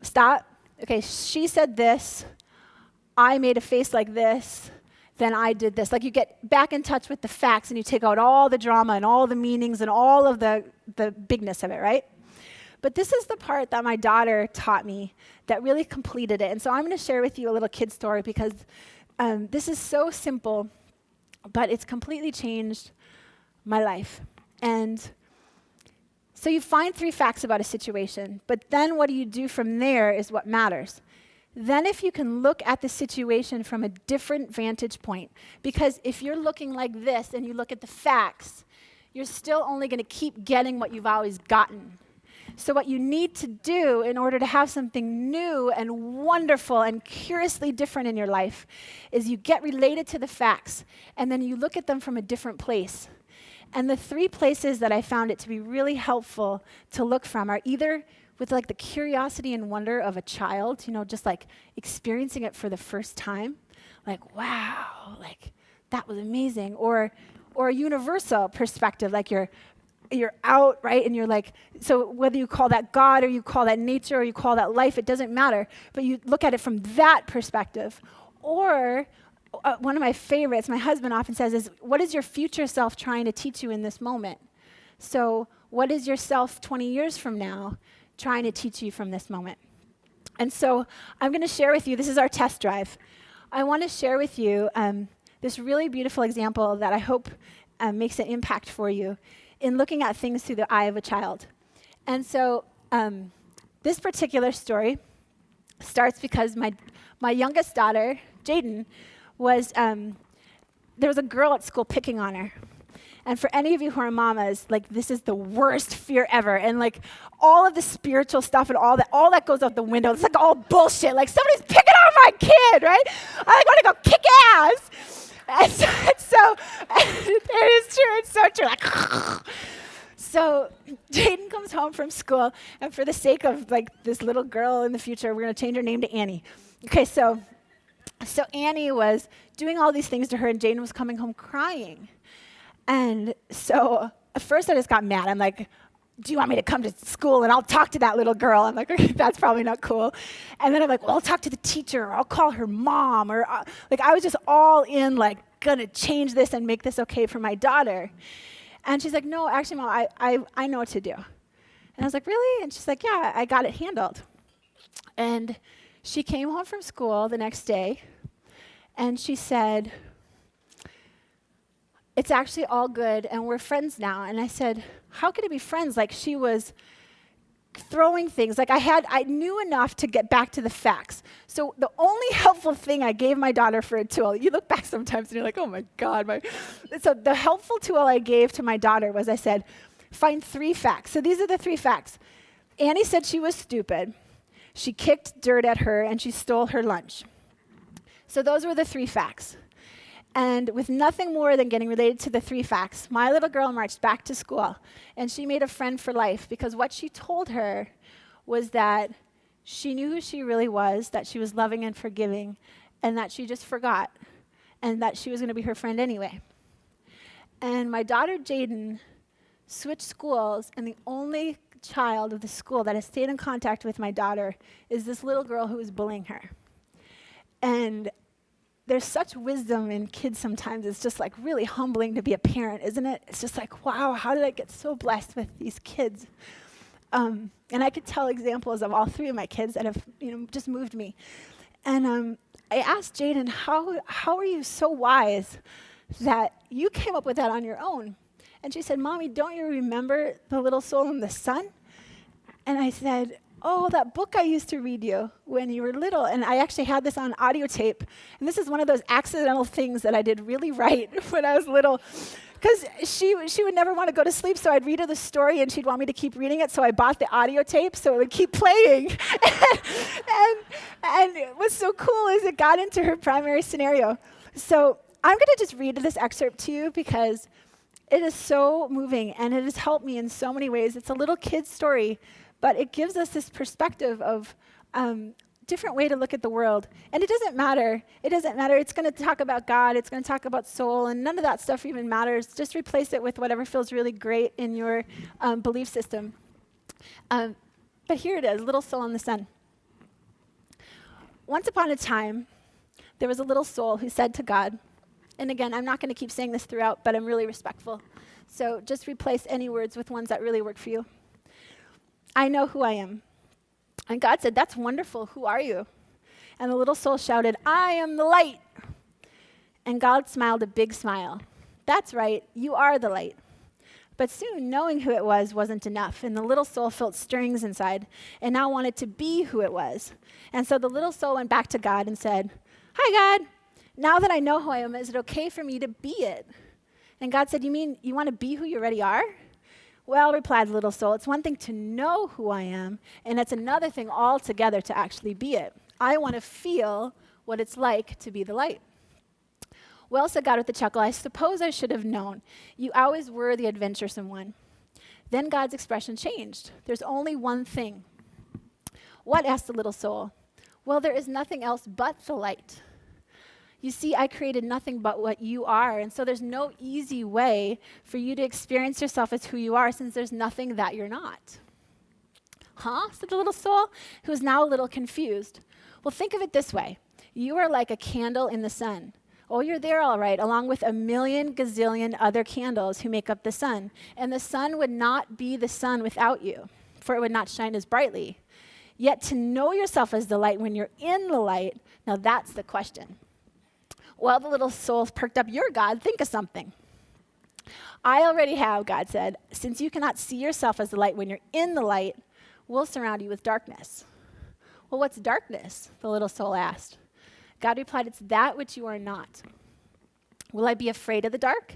stop. Okay, she said this. I made a face like this. Then I did this. Like you get back in touch with the facts and you take out all the drama and all the meanings and all of the bigness of it, right? But this is the part that my daughter taught me that really completed it. And so I'm going to share with you a little kid story because this is so simple, but it's completely changed my life. And so you find 3 facts about a situation, but then what do you do from there is what matters. Then if you can look at the situation from a different vantage point, because if you're looking like this and you look at the facts, you're still only going to keep getting what you've always gotten. So what you need to do in order to have something new and wonderful and curiously different in your life is you get related to the facts and then you look at them from a different place. And the 3 places that I found it to be really helpful to look from are either with the curiosity and wonder of a child, just experiencing it for the first time. like, wow, like that was amazing. Or a universal perspective, like you're out, right? And you're like, so whether you call that God or you call that nature or you call that life, it doesn't matter. But you look at it from that perspective. Or one of my favorites, my husband often says, is what is your future self trying to teach you in this moment? So what is yourself 20 years from now trying to teach you from this moment? And so I'm going to share with you, this is our test drive. I want to share with you this really beautiful example that I hope makes an impact for you in looking at things through the eye of a child. And so this particular story starts because my youngest daughter, Jaden, was, there was a girl at school picking on her. And for any of you who are mamas, like this is the worst fear ever. And like all of the spiritual stuff and all that goes out the window. It's like all bullshit. Like somebody's picking on my kid, right? I want to go kick ass. And so it is true. It's so true. Like, so Jaden comes home from school, and for the sake of like this little girl in the future, we're going to change her name to Annie. Okay, so Annie was doing all these things to her, and Jaden was coming home crying. And so at first I just got mad. I'm like, do you want me to come to school and I'll talk to that little girl? I'm like, okay, that's probably not cool. And then I'm like, well, I'll talk to the teacher, or I'll call her mom, or like I was just all in, like, gonna change this and make this okay for my daughter. And she's like, no, actually, Mom, I know what to do. And I was like, really? And she's like, yeah, I got it handled. And she came home from school the next day, and she said, it's actually all good, and we're friends now. And I said, how could it be friends? Like, she was throwing things. Like, I knew enough to get back to the facts. So the only helpful thing I gave my daughter for a tool, you look back sometimes and you're like, oh my God. So the helpful tool I gave to my daughter was I said, find 3 facts. So these are the 3 facts. Annie said she was stupid. She kicked dirt at her, and she stole her lunch. So those were the 3 facts. And with nothing more than getting related to the 3 facts, my little girl marched back to school, and she made a friend for life, because what she told her was that she knew who she really was, that she was loving and forgiving, and that she just forgot, and that she was going to be her friend anyway. And my daughter Jaden switched schools, and the only child of the school that has stayed in contact with my daughter is this little girl who was bullying her. And there's such wisdom in kids sometimes. It's just like really humbling to be a parent, isn't it? It's just like, wow, how did I get so blessed with these kids? And I could tell examples of all 3 of my kids that have, just moved me. And I asked Jaden, how are you so wise that you came up with that on your own? And she said, Mommy, don't you remember The Little Soul in the Sun? And I said, oh, that book I used to read you when you were little. And I actually had this on audio tape. And this is one of those accidental things that I did really right when I was little. Because she would never want to go to sleep, so I'd read her the story, and she'd want me to keep reading it, so I bought the audio tape so it would keep playing. and what's so cool is it got into her primary scenario. So I'm going to just read this excerpt to you because it is so moving, and it has helped me in so many ways. It's a little kid's story, but it gives us this perspective of different way to look at the world. And it doesn't matter. It doesn't matter. It's going to talk about God. It's going to talk about soul, and none of that stuff even matters. Just replace it with whatever feels really great in your belief system. But here it is, Little Soul in the Sun. Once upon a time, there was a little soul who said to God, and again, I'm not going to keep saying this throughout, but I'm really respectful. So just replace any words with ones that really work for you. I know who I am. And God said, that's wonderful. Who are you? And the little soul shouted, I am the light. And God smiled a big smile. That's right, you are the light. But soon, knowing who it was wasn't enough, and the little soul felt stirrings inside and now wanted to be who it was. And so the little soul went back to God and said, hi, God. Now that I know who I am, is it okay for me to be it? And God said, you mean you want to be who you already are? Well, replied the little soul, it's one thing to know who I am, and it's another thing altogether to actually be it. I want to feel what it's like to be the light. Well, said God with a chuckle, I suppose I should have known. You always were the adventuresome one. Then God's expression changed. There's only one thing. What? Asked the little soul. Well, there is nothing else but the light. You see, I created nothing but what you are, and so there's no easy way for you to experience yourself as who you are since there's nothing that you're not. Huh? Said the little soul, who is now a little confused. Well, think of it this way. You are like a candle in the sun. Oh, you're there all right, along with a million gazillion other candles who make up the sun. And the sun would not be the sun without you, for it would not shine as brightly. Yet to know yourself as the light when you're in the light, now that's the question. Well, the little soul perked up. You're God. Think of something. I already have, God said. Since you cannot see yourself as the light when you're in the light, we'll surround you with darkness. Well, what's darkness? The little soul asked. God replied, it's that which you are not. Will I be afraid of the dark?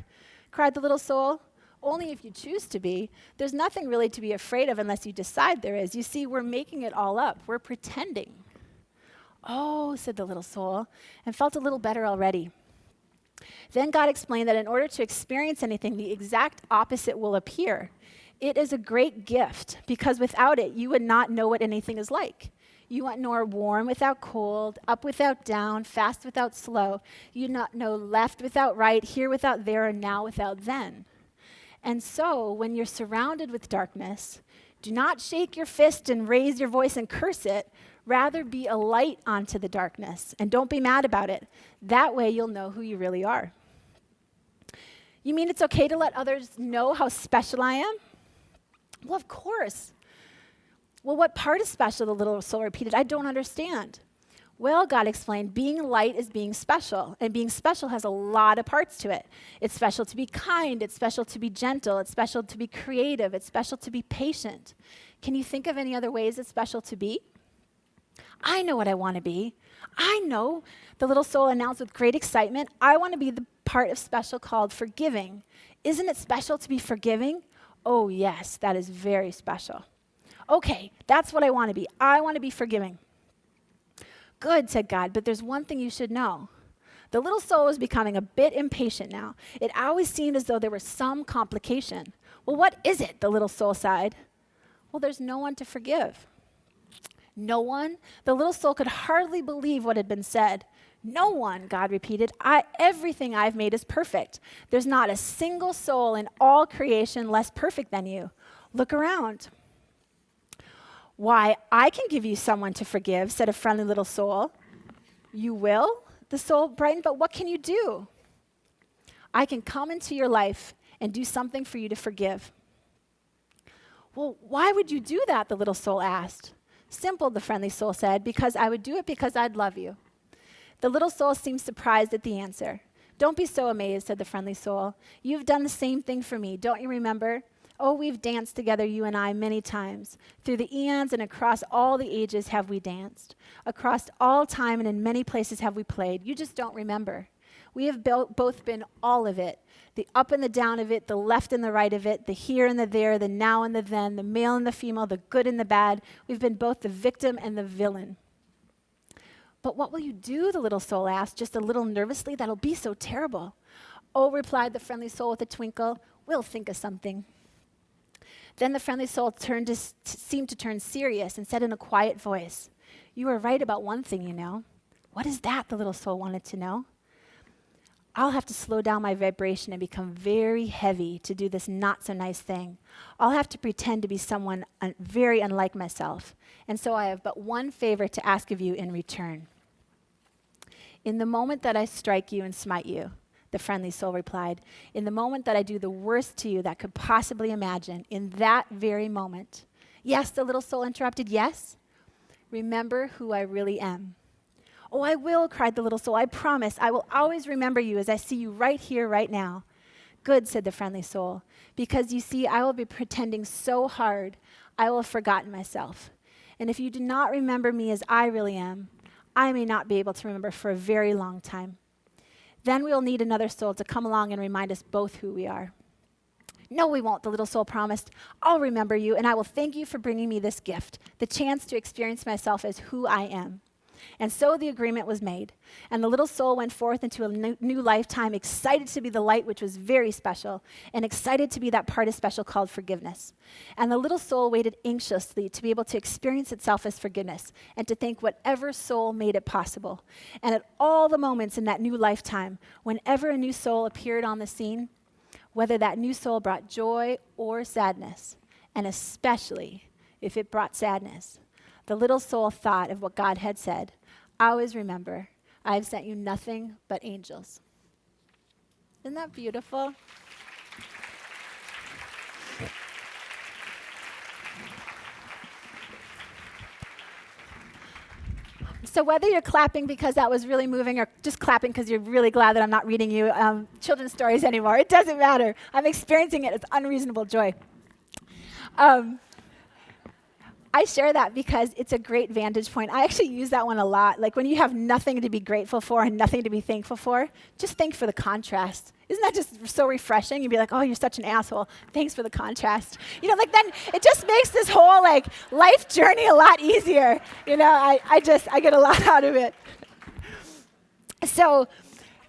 Cried the little soul. Only if you choose to be. There's nothing really to be afraid of unless you decide there is. You see, we're making it all up. We're pretending. Oh, said the little soul, and felt a little better already. Then God explained that in order to experience anything, the exact opposite will appear. It is a great gift, because without it, you would not know what anything is like. You wouldn't know warm without cold, up without down, fast without slow. You'd not know left without right, here without there, and now without then. And so, when you're surrounded with darkness, do not shake your fist and raise your voice and curse it. Rather be a light onto the darkness, and don't be mad about it. That way you'll know who you really are. You mean it's okay to let others know how special I am? Well, of course. Well, what part is special? The little soul repeated. I don't understand. Well, God explained, being light is being special, and being special has a lot of parts to it. It's special to be kind, it's special to be gentle, it's special to be creative, it's special to be patient. Can you think of any other ways it's special to be? I know what I want to be. I know, the little soul announced with great excitement, I want to be the part of special called forgiving. Isn't it special to be forgiving? Oh, yes, that is very special. Okay, that's what I want to be. I want to be forgiving. Good, said God, but there's one thing you should know. The little soul was becoming a bit impatient now. It always seemed as though there was some complication. Well, what is it? The little soul sighed. Well, there's no one to forgive. No one? The little soul could hardly believe what had been said. No one, God repeated. Everything I've made is perfect. There's not a single soul in all creation less perfect than you. Look around. Why, I can give you someone to forgive, said a friendly little soul. You will? The soul brightened, but what can you do? I can come into your life and do something for you to forgive. Well, why would you do that? The little soul asked. Simple, the friendly soul said, because I would do it because I'd love you. The little soul seemed surprised at the answer. Don't be so amazed, said the friendly soul. You've done the same thing for me, don't you remember? Oh, we've danced together, you and I, many times. Through the eons and across all the ages have we danced. Across all time and in many places have we played. You just don't remember. We have both been all of it. The up and the down of it, the left and the right of it, the here and the there, the now and the then, the male and the female, the good and the bad. We've been both the victim and the villain. But what will you do, the little soul asked, just a little nervously. That'll be so terrible. Oh, replied the friendly soul with a twinkle, we'll think of something. Then the friendly soul seemed to turn serious and said in a quiet voice, you are right about one thing, you know. What is that? The little soul wanted to know. I'll have to slow down my vibration and become very heavy to do this not so nice thing. I'll have to pretend to be someone very unlike myself. And so I have but one favor to ask of you in return. In the moment that I strike you and smite you, the friendly soul replied, in the moment that I do the worst to you that could possibly imagine, in that very moment. Yes, the little soul interrupted, yes? Remember who I really am. Oh, I will, cried the little soul. I promise. I will always remember you as I see you right here, right now. Good, said the friendly soul, because you see, I will be pretending so hard, I will have forgotten myself. And if you do not remember me as I really am, I may not be able to remember for a very long time. Then we will need another soul to come along and remind us both who we are. No, we won't, the little soul promised. I'll remember you, and I will thank you for bringing me this gift, the chance to experience myself as who I am. And so the agreement was made. And the little soul went forth into a new lifetime, excited to be the light, which was very special, and excited to be that part of special called forgiveness. And the little soul waited anxiously to be able to experience itself as forgiveness and to thank whatever soul made it possible. And at all the moments in that new lifetime, whenever a new soul appeared on the scene, whether that new soul brought joy or sadness, and especially if it brought sadness, the little soul thought of what God had said. Always remember, I have sent you nothing but angels. Isn't that beautiful? So whether you're clapping because that was really moving or just clapping because you're really glad that I'm not reading you children's stories anymore, it doesn't matter. I'm experiencing it as unreasonable joy. I share that because it's a great vantage point. I actually use that one a lot. Like when you have nothing to be grateful for and nothing to be thankful for, just think for the contrast. Isn't that just so refreshing? You'd be like, oh, you're such an asshole. Thanks for the contrast. You know, like then it just makes this whole like life journey a lot easier. You know, I get a lot out of it. So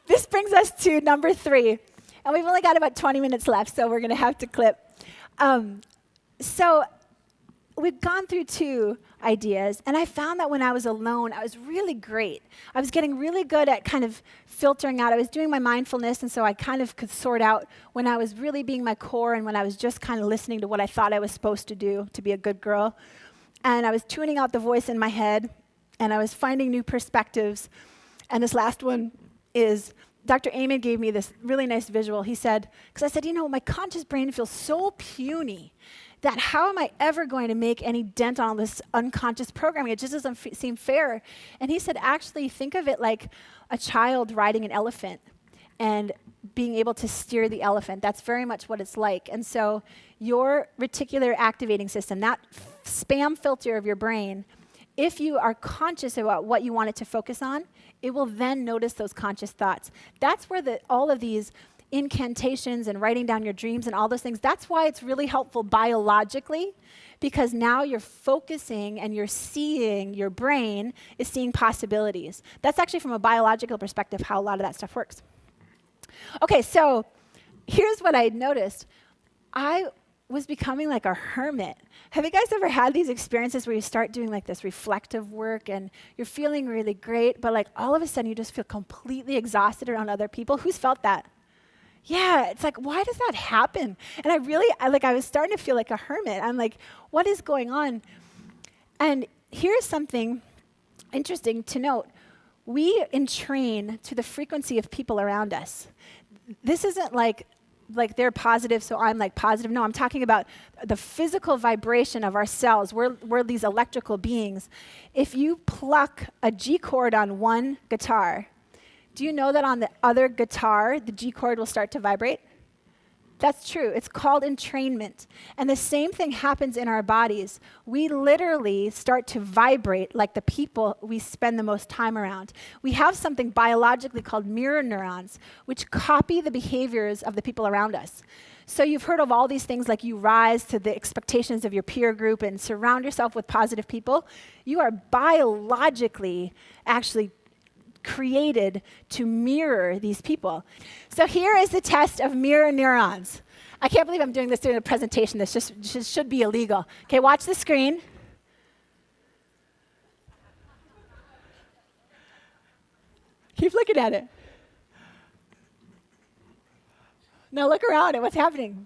this brings us to number 3. And we've only got about 20 minutes left, so we're going to have to clip. So we've gone through 2 ideas, and I found that when I was alone, I was really great. I was getting really good at kind of filtering out. I was doing my mindfulness, and so I kind of could sort out when I was really being my core and when I was just kind of listening to what I thought I was supposed to do to be a good girl. And I was tuning out the voice in my head, and I was finding new perspectives. And this last one is Dr. Amen gave me this really nice visual. He said, because I said, you know, my conscious brain feels so puny that how am I ever going to make any dent on all this unconscious programming? It just doesn't seem fair. And he said, actually, think of it like a child riding an elephant and being able to steer the elephant. That's very much what it's like. And so your reticular activating system, that spam filter of your brain, if you are conscious about what you want it to focus on, it will then notice those conscious thoughts. That's where all of these incantations and writing down your dreams and all those things, that's why it's really helpful biologically, because now you're focusing and you're seeing, your brain is seeing possibilities. That's actually from a biological perspective how a lot of that stuff works. Okay, so here's what I noticed. I was becoming like a hermit. Have you guys ever had these experiences where you start doing like this reflective work and you're feeling really great, but like all of a sudden you just feel completely exhausted around other people? Who's felt that? Yeah, it's like, why does that happen? And I was starting to feel like a hermit. I'm like, what is going on? And here's something interesting to note. We entrain to the frequency of people around us. This isn't like they're positive, so I'm like positive. No, I'm talking about the physical vibration of our cells. We're these electrical beings. If you pluck a G chord on one guitar, do you know that on the other guitar, the G chord will start to vibrate? That's true. It's called entrainment. And the same thing happens in our bodies. We literally start to vibrate like the people we spend the most time around. We have something biologically called mirror neurons, which copy the behaviors of the people around us. So you've heard of all these things like you rise to the expectations of your peer group and surround yourself with positive people. You are biologically actually created to mirror these people. So here is the test of mirror neurons. I can't believe I'm doing this during a presentation. This just should be illegal. Okay, watch the screen. Keep looking at it. Now look around at what's happening.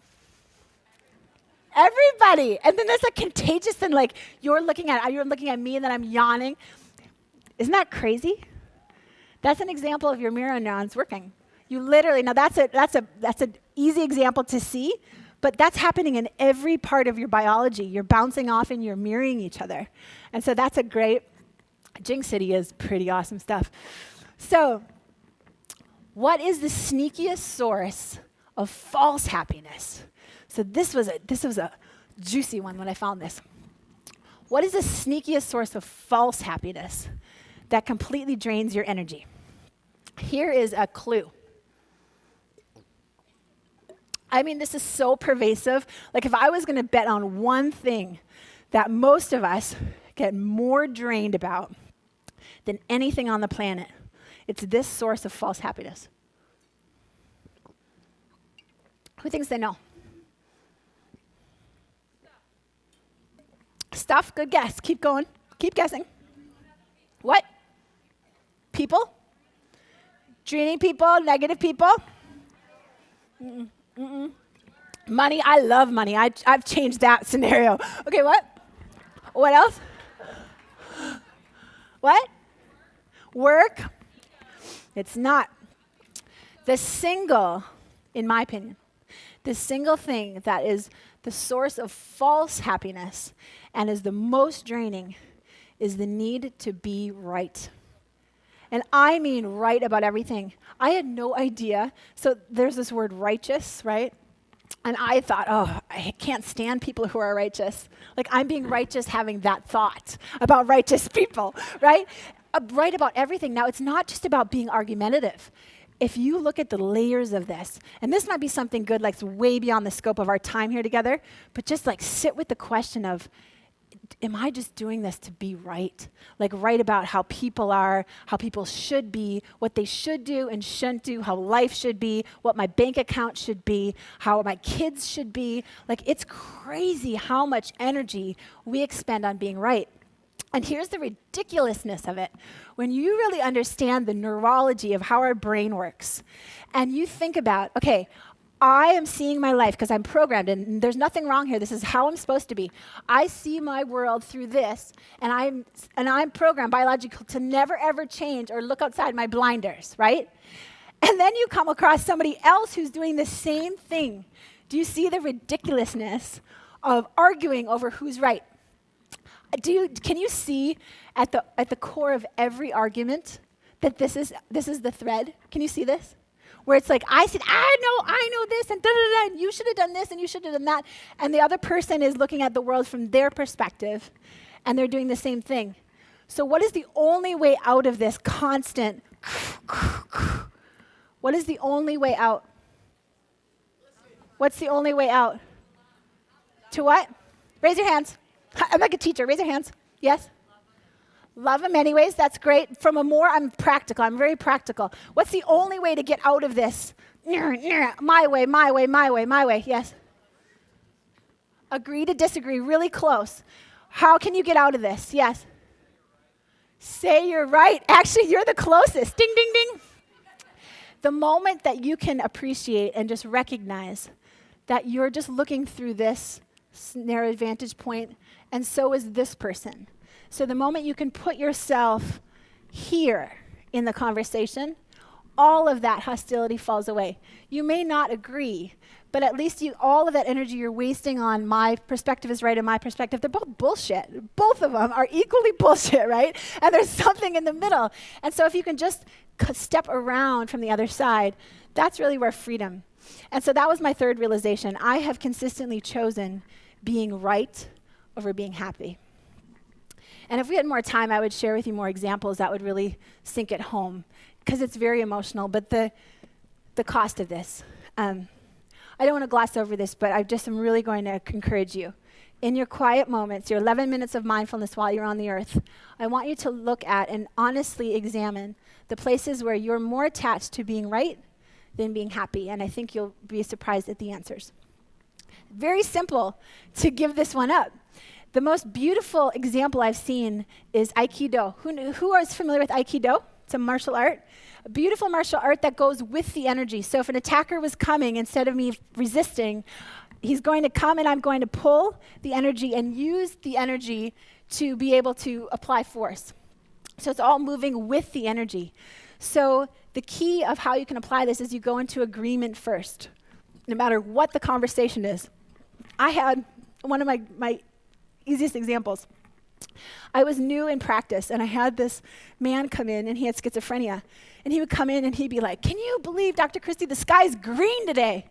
Everybody. And then there's a contagious thing, like you're looking at me and then I'm yawning. Isn't that crazy? That's an example of your mirror neurons working. You literally, now that's an easy example to see, but that's happening in every part of your biology. You're bouncing off and you're mirroring each other. And so that's a great, Jinx City is pretty awesome stuff. So what is the sneakiest source of false happiness? So this was a juicy one when I found this. What is the sneakiest source of false happiness that completely drains your energy? Here is a clue. I mean, this is so pervasive. Like if I was going to bet on one thing that most of us get more drained about than anything on the planet. It's this source of false happiness. Who thinks they know? Stuff, good guess. Keep going. Keep guessing. What? People? Draining people, negative people? Money, I love money. I've changed that scenario. Okay, what? What else? What? Work? It's not. In my opinion, the single thing that is the source of false happiness and is the most draining is the need to be right. And I mean right about everything. I had no idea. So there's this word righteous, right? And I thought, oh, I can't stand people who are righteous. Like, I'm being righteous having that thought about righteous people, right? Right about everything. Now, it's not just about being argumentative. If you look at the layers of this, and this might be something good, like it's way beyond the scope of our time here together, but just like sit with the question of, am I just doing this to be right? Like right about how people are, how people should be, what they should do and shouldn't do, how life should be, what my bank account should be, how my kids should be. Like, it's crazy how much energy we expend on being right. And here's the ridiculousness of it. When you really understand the neurology of how our brain works, and you think about, okay, I am seeing my life because I'm programmed, and there's nothing wrong here. This is how I'm supposed to be. I see my world through this, and I'm programmed biologically to never ever change or look outside my blinders, right? And then you come across somebody else who's doing the same thing. Do you see the ridiculousness of arguing over who's right? Can you see at the core of every argument that this is the thread? Can you see this? Where it's like, I said, I know this, and da-da-da, and you should have done this, and you should have done that. And the other person is looking at the world from their perspective, and they're doing the same thing. So what is the only way out of this constant, what is the only way out? What's the only way out? To what? Raise your hands. I'm like a teacher. Raise your hands. Yes? Love them anyways. That's great. I'm practical. I'm very practical. What's the only way to get out of this? My way, my way, my way, my way. Yes? Agree to disagree. Really close. How can you get out of this? Yes? Say you're right. Actually, you're the closest. Ding, ding, ding. The moment that you can appreciate and just recognize that you're just looking through this narrow vantage point, and so is this person. So the moment you can put yourself here in the conversation, all of that hostility falls away. You may not agree, but at least all of that energy you're wasting on my perspective is right and my perspective, they're both bullshit. Both of them are equally bullshit, right? And there's something in the middle. And so if you can just step around from the other side, that's really where freedom. And so that was my third realization. I have consistently chosen being right over being happy. And if we had more time, I would share with you more examples that would really sink it home, because it's very emotional. But the cost of this, I don't want to gloss over this, but I just am really going to encourage you. In your quiet moments, your 11 minutes of mindfulness while you're on the earth, I want you to look at and honestly examine the places where you're more attached to being right than being happy. And I think you'll be surprised at the answers. Very simple to give this one up. The most beautiful example I've seen is Aikido. Who is familiar with Aikido? It's a martial art. A beautiful martial art that goes with the energy. So if an attacker was coming, instead of me resisting, he's going to come and I'm going to pull the energy and use the energy to be able to apply force. So it's all moving with the energy. So the key of how you can apply this is you go into agreement first, no matter what the conversation is. I had one of my easiest examples. I was new in practice, and I had this man come in, and he had schizophrenia. And he would come in, and he'd be like, "Can you believe, Dr. Christy, the sky's green today?"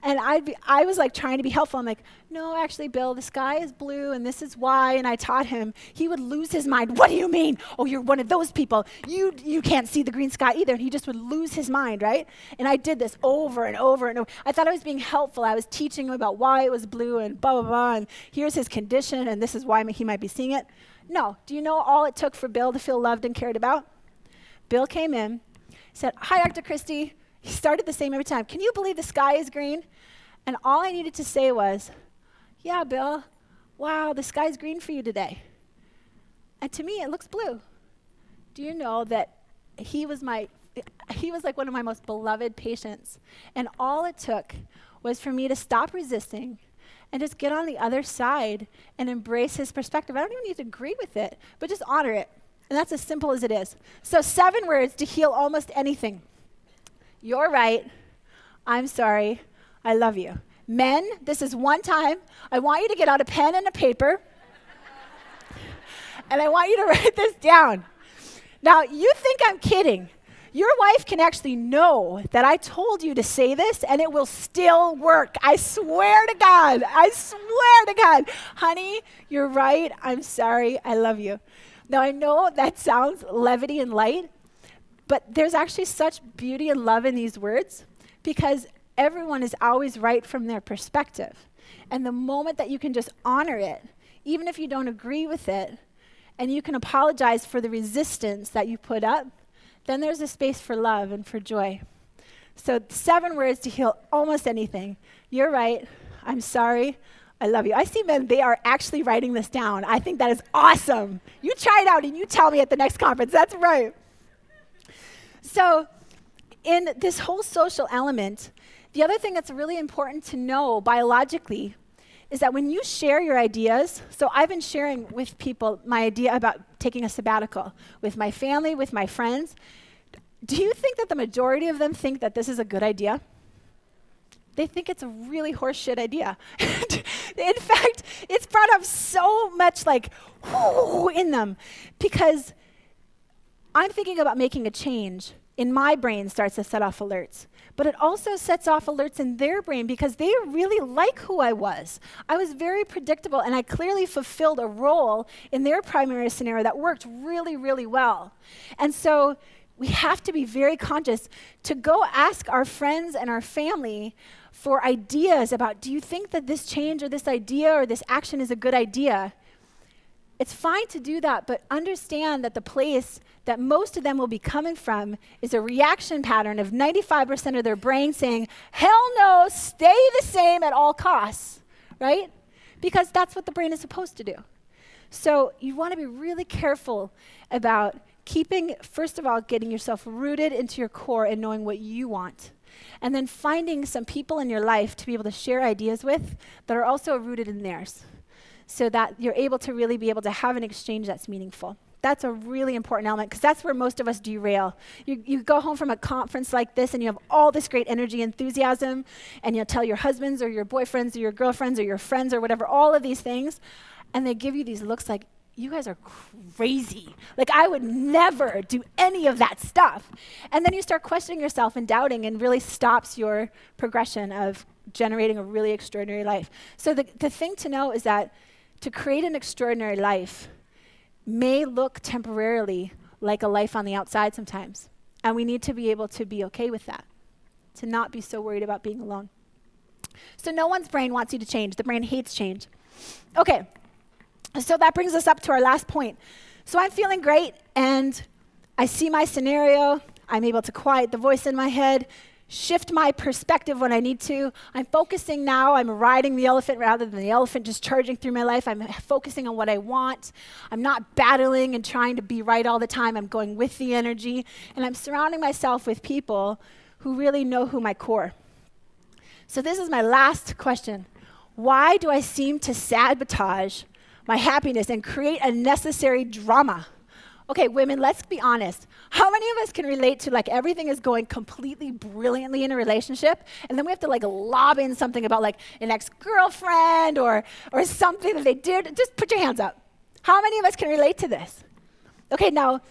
And I was like trying to be helpful. I'm like, "No, actually, Bill, the sky is blue, and this is why." And I taught him. He would lose his mind. "What do you mean? Oh, you're one of those people. You can't see the green sky either." And he just would lose his mind, right? And I did this over and over and over. I thought I was being helpful. I was teaching him about why it was blue and blah, blah, blah. And here's his condition, and this is why he might be seeing it. No. Do you know all it took for Bill to feel loved and cared about? Bill came in, said, "Hi, Dr. Christy." He started the same every time. "Can you believe the sky is green?" And all I needed to say was, "Yeah, Bill. Wow, the sky's green for you today." And to me, it looks blue. Do you know that he was like one of my most beloved patients. And all it took was for me to stop resisting and just get on the other side and embrace his perspective. I don't even need to agree with it, but just honor it. And that's as simple as it is. So 7 words to heal almost anything. You're right. I'm sorry. I love you. Men, this is one time. I want you to get out a pen and a paper. And I want you to write this down. Now, you think I'm kidding. Your wife can actually know that I told you to say this, and it will still work. I swear to God. I swear to God. Honey, you're right. I'm sorry. I love you. Now, I know that sounds levity and light, but there's actually such beauty and love in these words because everyone is always right from their perspective. And the moment that you can just honor it, even if you don't agree with it, and you can apologize for the resistance that you put up, then there's a space for love and for joy. So 7 words to heal almost anything. You're right. I'm sorry. I love you. I see men, they are actually writing this down. I think that is awesome. You try it out and you tell me at the next conference. That's right. So in this whole social element, the other thing that's really important to know biologically is that when you share your ideas, so I've been sharing with people my idea about taking a sabbatical with my family, with my friends. Do you think that the majority of them think that this is a good idea? They think it's a really horseshit idea. In fact, it's brought up so much like, whoo, in them because I'm thinking about making a change. In my brain starts to set off alerts. But it also sets off alerts in their brain because they really like who I was. I was very predictable, and I clearly fulfilled a role in their primary scenario that worked really, really well. And so we have to be very conscious to go ask our friends and our family for ideas about, do you think that this change or this idea or this action is a good idea? It's fine to do that, but understand that the place that most of them will be coming from is a reaction pattern of 95% of their brain saying, hell no, stay the same at all costs, right? Because that's what the brain is supposed to do. So you want to be really careful about keeping, first of all, getting yourself rooted into your core and knowing what you want. And then finding some people in your life to be able to share ideas with that are also rooted in theirs, so that you're able to really be able to have an exchange that's meaningful. That's a really important element because that's where most of us derail. You go home from a conference like this and you have all this great energy, enthusiasm, and you'll tell your husbands or your boyfriends or your girlfriends or your friends or whatever, all of these things, and they give you these looks like, you guys are crazy. Like, I would never do any of that stuff. And then you start questioning yourself and doubting, and really stops your progression of generating a really extraordinary life. So the thing to know is that to create an extraordinary life may look temporarily like a life on the outside sometimes. And we need to be able to be okay with that, to not be so worried about being alone. So no one's brain wants you to change. The brain hates change. Okay, so that brings us up to our last point. So I'm feeling great, and I see my scenario. I'm able to quiet the voice in my head, shift my perspective when I need to. I'm focusing now. I'm riding the elephant rather than the elephant just charging through my life. I'm focusing on what I want. I'm not battling and trying to be right all the time. I'm going with the energy. And I'm surrounding myself with people who really know who my core. So this is my last question. Why do I seem to sabotage my happiness and create unnecessary drama? Okay, women, let's be honest. How many of us can relate to like everything is going completely brilliantly in a relationship, and then we have to like lob in something about like an ex-girlfriend or something that they did? Just put your hands up. How many of us can relate to this? Okay, now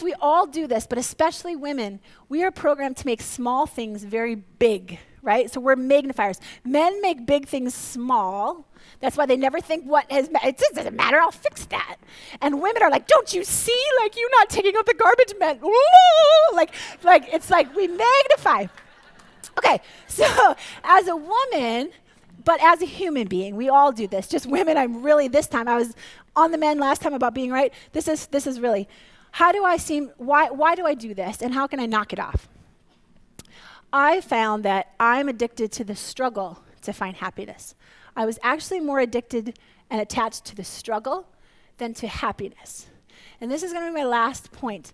we all do this, but especially women, we are programmed to make small things very big, right? So we're magnifiers. Men make big things small. That's why they never think it doesn't matter, I'll fix that. And women are like, don't you see? Like, you not taking out the garbage meant, ooh! Like it's like we magnify. Okay, so as a woman, but as a human being, we all do this. Just women, this time I was on the men last time about being right. This is really, why do I do this, and how can I knock it off? I found that I'm addicted to the struggle to find happiness. I was actually more addicted and attached to the struggle than to happiness. And this is going to be my last point,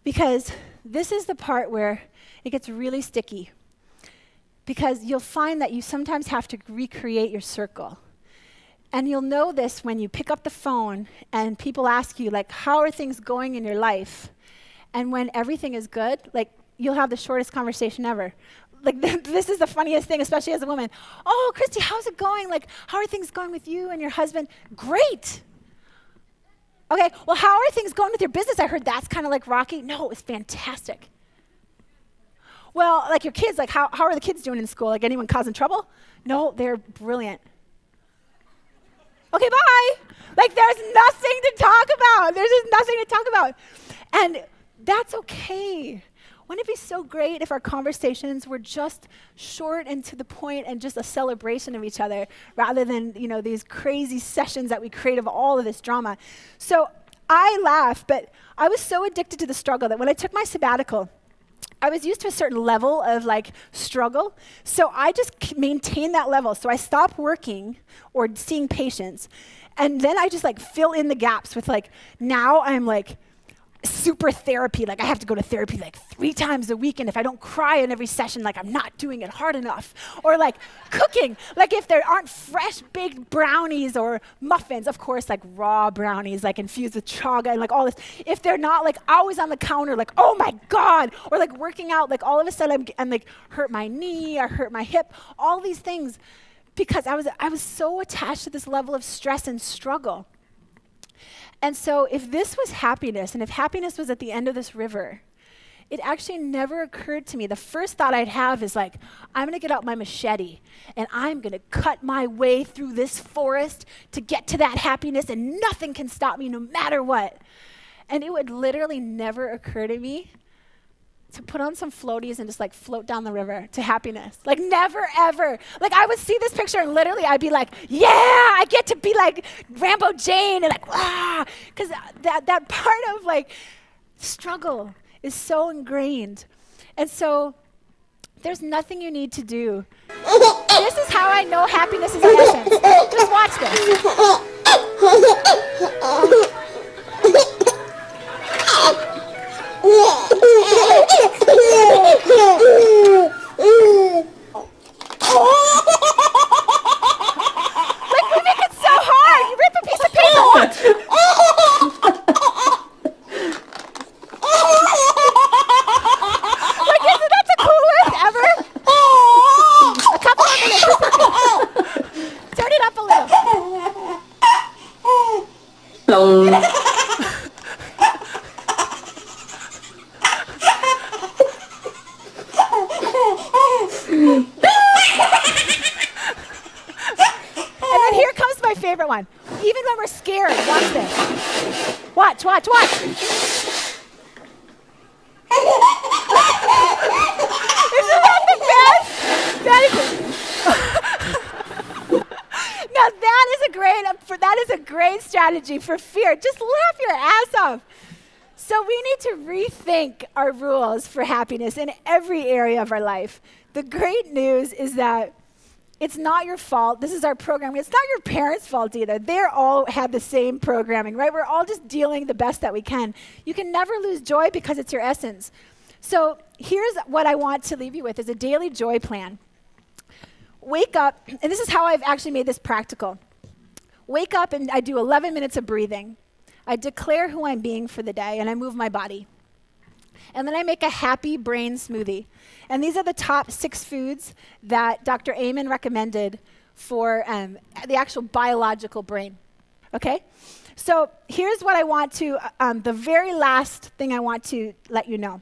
because this is the part where it gets really sticky. Because you'll find that you sometimes have to recreate your circle. And you'll know this when you pick up the phone and people ask you, like, how are things going in your life? And when everything is good, like, you'll have the shortest conversation ever. Like, this is the funniest thing, especially as a woman. Oh, Christy, how's it going? Like, how are things going with you and your husband? Great. Okay, well, how are things going with your business? I heard that's kind of like rocky. No, it's fantastic. Well, like your kids, like how are the kids doing in school? Like anyone causing trouble? No, they're brilliant. Okay, bye. Like there's nothing to talk about. There's just nothing to talk about. And that's okay. Wouldn't it be so great if our conversations were just short and to the point and just a celebration of each other rather than, these crazy sessions that we create of all of this drama? So I laugh, but I was so addicted to the struggle that when I took my sabbatical, I was used to a certain level of struggle. So I just maintained that level. So I stopped working or seeing patients. And then I just fill in the gaps with now I'm super therapy. I have to go to therapy 3 times a week, and if I don't cry in every session, I'm not doing it hard enough. Or cooking, if there aren't fresh baked brownies or muffins, of course, raw brownies, infused with chaga and all this. If they're not always on the counter, oh my God, or working out, all of a sudden I'm hurt my knee, I hurt my hip, all these things, because I was so attached to this level of stress and struggle. And so if this was happiness, and if happiness was at the end of this river, it actually never occurred to me. The first thought I'd have is I'm going to get out my machete, and I'm going to cut my way through this forest to get to that happiness, and nothing can stop me no matter what. And it would literally never occur to me to put on some floaties and just float down the river to happiness. Never, ever. I would see this picture and literally I'd be yeah, I get to be Rambo Jane and because that part of struggle is so ingrained. And so there's nothing you need to do. This is how I know happiness is in essence. Just watch this. We make it so hard. You rip a piece of paper. Isn't that the coolest ever? A couple of minutes. Turn it up a little. Favorite one. Even when we're scared, watch this. Watch. Isn't that the best? Now that is a great strategy for fear. Just laugh your ass off. So we need to rethink our rules for happiness in every area of our life. The great news is that it's not your fault. This is our programming. It's not your parents' fault either. They're all had the same programming, right? We're all just dealing the best that we can. You can never lose joy because it's your essence. So here's what I want to leave you with is a daily joy plan. Wake up, and this is how I've actually made this practical. Wake up and I do 11 minutes of breathing. I declare who I'm being for the day, and I move my body. And then I make a happy brain smoothie. And these are the top 6 foods that Dr. Amen recommended for the actual biological brain. Okay? So here's what I want to, the very last thing I want to let you know.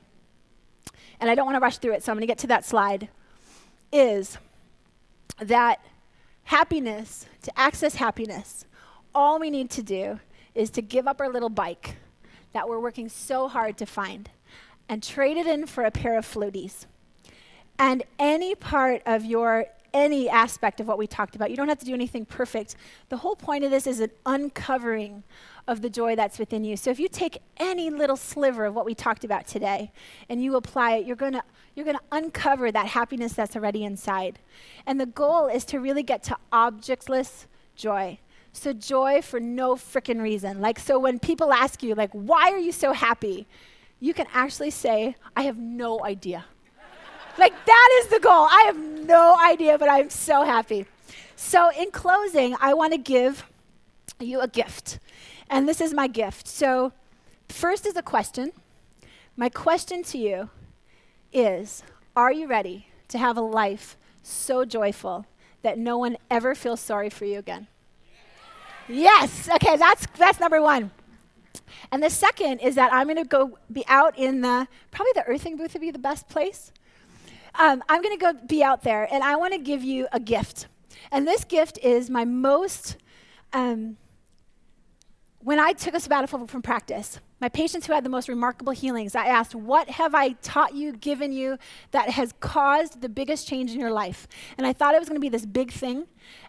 And I don't want to rush through it, so I'm going to get to that slide, is that happiness, to access happiness, all we need to do is to give up our little bike that we're working so hard to find and trade it in for a pair of floaties. And any part of your any aspect of what we talked about. You don't have to do anything perfect. The whole point of this is an uncovering of the joy that's within you. So if you take any little sliver of what we talked about today and you apply it, you're going to uncover that happiness that's already inside. And the goal is to really get to objectless joy. So joy for no frickin' reason. Like, so when people ask you, like, why are you so happy? You can actually say, I have no idea. Like, that is the goal. I have no idea, but I'm so happy. So in closing, I want to give you a gift. And this is my gift. So first is a question. My question to you is, are you ready to have a life so joyful that no one ever feels sorry for you again? Yes. Okay, that's number one. And the second is that I'm going to go be out in probably the earthing booth would be the best place. I'm going to go be out there, and I want to give you a gift. And this gift is my most, when I took a sabbatical from practice, my patients who had the most remarkable healings, I asked, what have I taught you, given you, that has caused the biggest change in your life? And I thought it was going to be this big thing.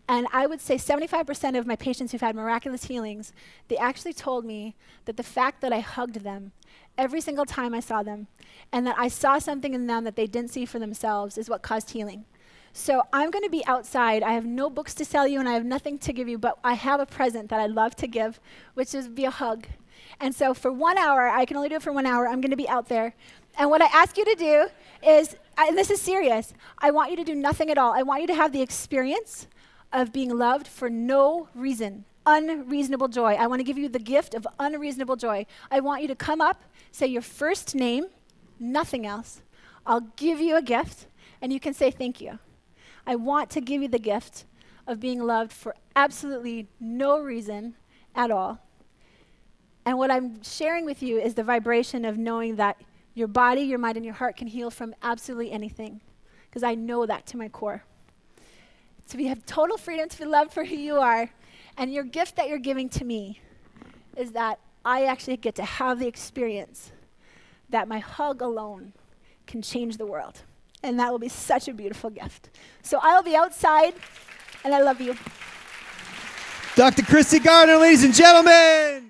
And I would say 75% of my patients who've had miraculous healings, they actually told me that the fact that I hugged them every single time I saw them, and that I saw something in them that they didn't see for themselves, is what caused healing. So I'm going to be outside. I have no books to sell you, and I have nothing to give you, but I have a present that I'd love to give, which is be a hug. And so for 1 hour, I can only do it for 1 hour, I'm going to be out there. And what I ask you to do is, and this is serious, I want you to do nothing at all. I want you to have the experience of being loved for no reason. Unreasonable joy. I want to give you the gift of unreasonable joy. I want you to come up, say your first name, nothing else. I'll give you a gift, and you can say thank you. I want to give you the gift of being loved for absolutely no reason at all. And what I'm sharing with you is the vibration of knowing that your body, your mind, and your heart can heal from absolutely anything, because I know that to my core. So we have total freedom to be loved for who you are. And your gift that you're giving to me is that I actually get to have the experience that my hug alone can change the world. And that will be such a beautiful gift. So I'll be outside, and I love you.
Dr. Christy Garner, ladies and gentlemen.